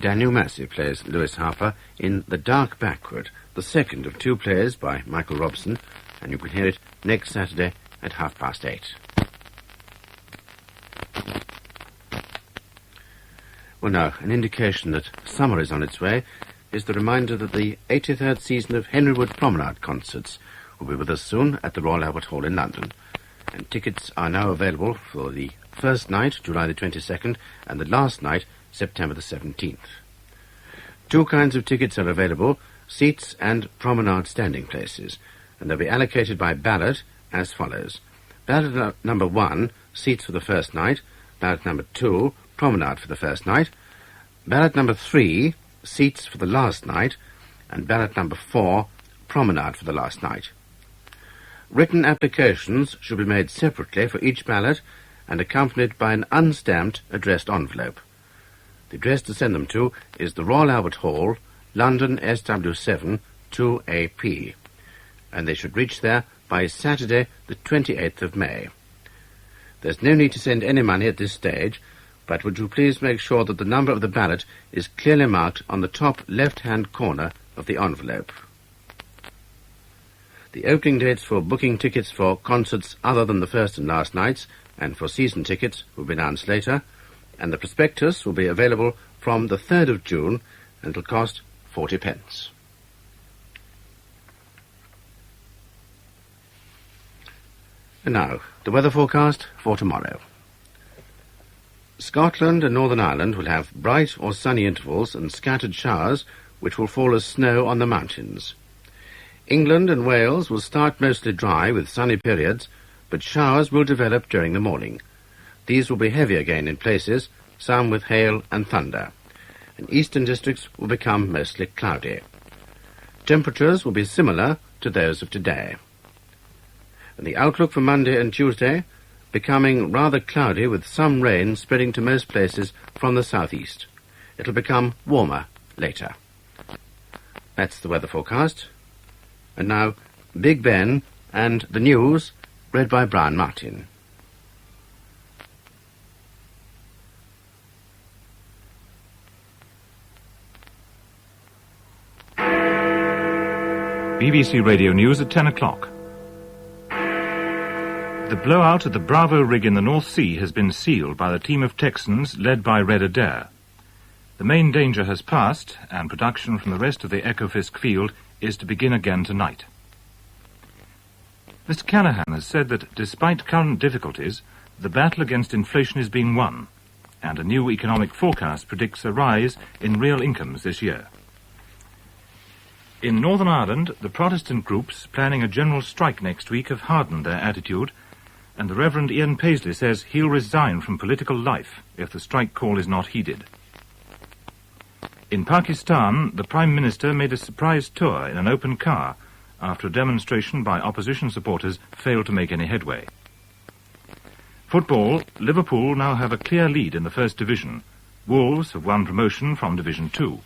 Daniel Massey plays Lewis Harper in The Dark Backward, the second of two plays by Michael Robson, and you can hear it next Saturday at 8:30. Well, now, an indication that summer is on its way is the reminder that the 83rd season of Henrywood Promenade concerts will be with us soon at the Royal Albert Hall in London. And tickets are now available for the first night, July the 22nd, and the last night, September the 17th. Two kinds of tickets are available, seats and promenade standing places, and they'll be allocated by ballot as follows. Ballot number 1, seats for the first night. Ballot number 2, promenade for the first night. Ballot number 3, seats for the last night. And ballot number 4, promenade for the last night. Written applications should be made separately for each ballot and accompanied by an unstamped addressed envelope. The address to send them to is the Royal Albert Hall, London SW7 2AP, and they should reach there by Saturday the 28th of May. There's no need to send any money at this stage, but would you please make sure that the number of the ballot is clearly marked on the top left-hand corner of the envelope. The opening dates for booking tickets for concerts other than the first and last nights and for season tickets will be announced later, and the prospectus will be available from the 3rd of June, and it'll cost 40 pence. And now, the weather forecast for tomorrow. Scotland and Northern Ireland will have bright or sunny intervals and scattered showers which will fall as snow on the mountains. England and Wales will start mostly dry with sunny periods, but showers will develop during the morning. These will be heavy again in places, some with hail and thunder, and eastern districts will become mostly cloudy. Temperatures will be similar to those of today. And the outlook for Monday and Tuesday, becoming rather cloudy with some rain spreading to most places from the southeast. It'll become warmer later. That's the weather forecast. And now, Big Ben and the news, read by Brian Martin. BBC Radio News at 10 o'clock. The blowout at the Bravo rig in the North Sea has been sealed by the team of Texans led by Red Adair. The main danger has passed, and production from the rest of the Ekofisk field is to begin again tonight. Mr. Callaghan has said that despite current difficulties, the battle against inflation is being won, and a new economic forecast predicts a rise in real incomes this year. In Northern Ireland, the Protestant groups planning a general strike next week have hardened their attitude, and the Reverend Ian Paisley says he'll resign from political life if the strike call is not heeded. In Pakistan, the Prime Minister made a surprise tour in an open car after a demonstration by opposition supporters failed to make any headway. Football, Liverpool now have a clear lead in the First Division. Wolves have won promotion from Division 2.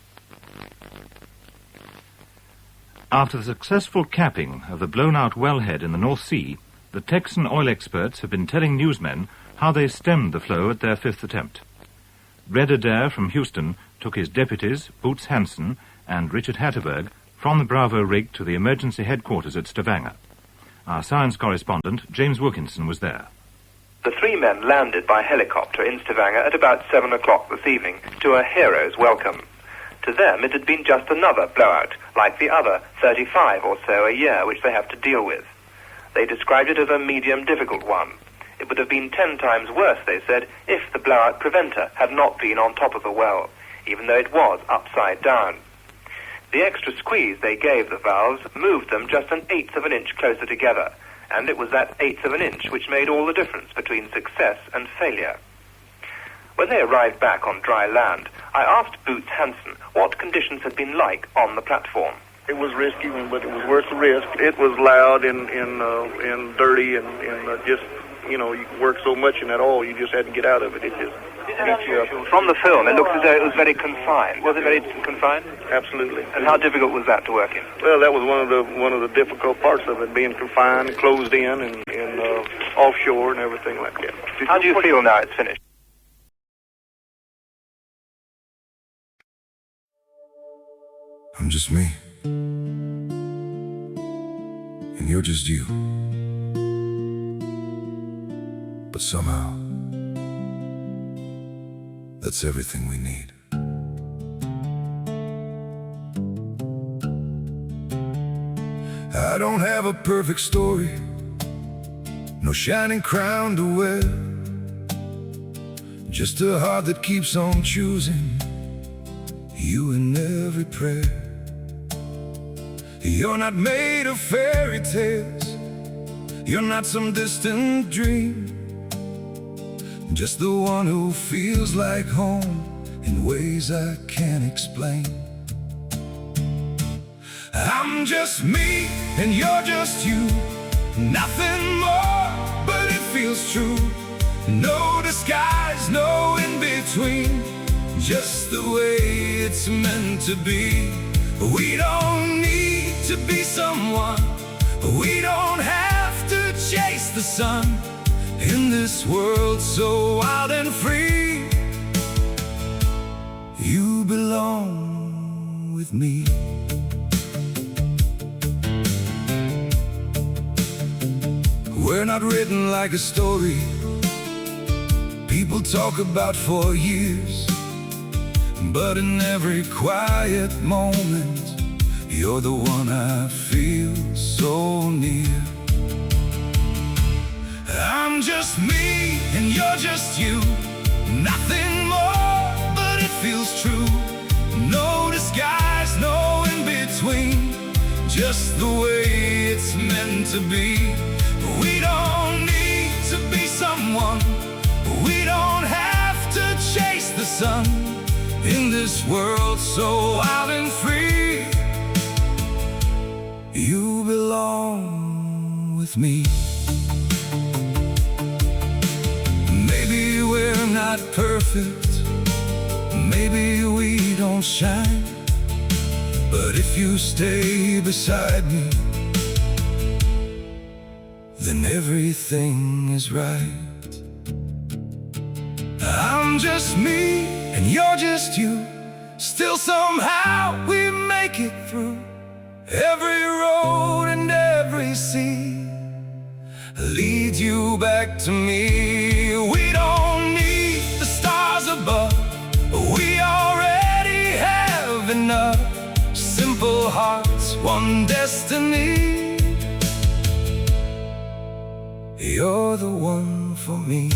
After the successful capping of the blown-out wellhead in the North Sea, the Texan oil experts have been telling newsmen how they stemmed the flow at their 5th attempt. Red Adair from Houston took his deputies, Boots Hansen and Richard Hatterberg, from the Bravo rig to the emergency headquarters at Stavanger. Our science correspondent, James Wilkinson, was there. The 3 men landed by helicopter in Stavanger at about 7 o'clock this evening to a hero's welcome. To them, it had been just another blowout, like the other 35 or so a year which they have to deal with. They described it as a medium difficult one. It would have been 10 times worse, they said, if the blowout preventer had not been on top of the well, even though it was upside down. The extra squeeze they gave the valves moved them just 1/8 of an inch closer together, and it was that 1/8 of an inch which made all the difference between success and failure. When they arrived back on dry land, I asked Boots Hansen what conditions had been like on the platform. It was risky, but it was worth the risk. It was loud and dirty and just, you work so much in that oil, you just had to get out of it. It just beats you up. From the film, it looks as though it was very confined. Was it very confined? Absolutely. And how difficult was that to work in? Well, that was one of the difficult parts of it, being confined, closed in, and offshore and everything like that. How do you feel now it's finished? I'm just me, and you're just you. But somehow, that's everything we need. I don't have a perfect story, no shining crown to wear, just a heart that keeps on choosing you in every prayer. You're not made of fairy tales, you're not some distant dream, just the one who feels like home in ways I can't explain. I'm just me and you're just you, nothing more, but it feels true. No disguise, no in between, just the way it's meant to be. We don't need to be someone, we don't have to chase the sun. In this world so wild and free, you belong with me. We're not written like a story people talk about for years. But in every quiet moment, you're the one I feel so near. I'm just me and you're just you, nothing more, but it feels true. No disguise, no in between, just the way it's meant to be. We don't need to be someone, we don't have to chase the sun. In this world so wild and free, you belong with me. Maybe we're not perfect, maybe we don't shine, but if you stay beside me, then everything is right. I'm just me and you're just you, still somehow we make it through every road and every sea. Lead you back to me. We don't need the stars above, we already have enough. Simple hearts, one destiny. You're the one for me.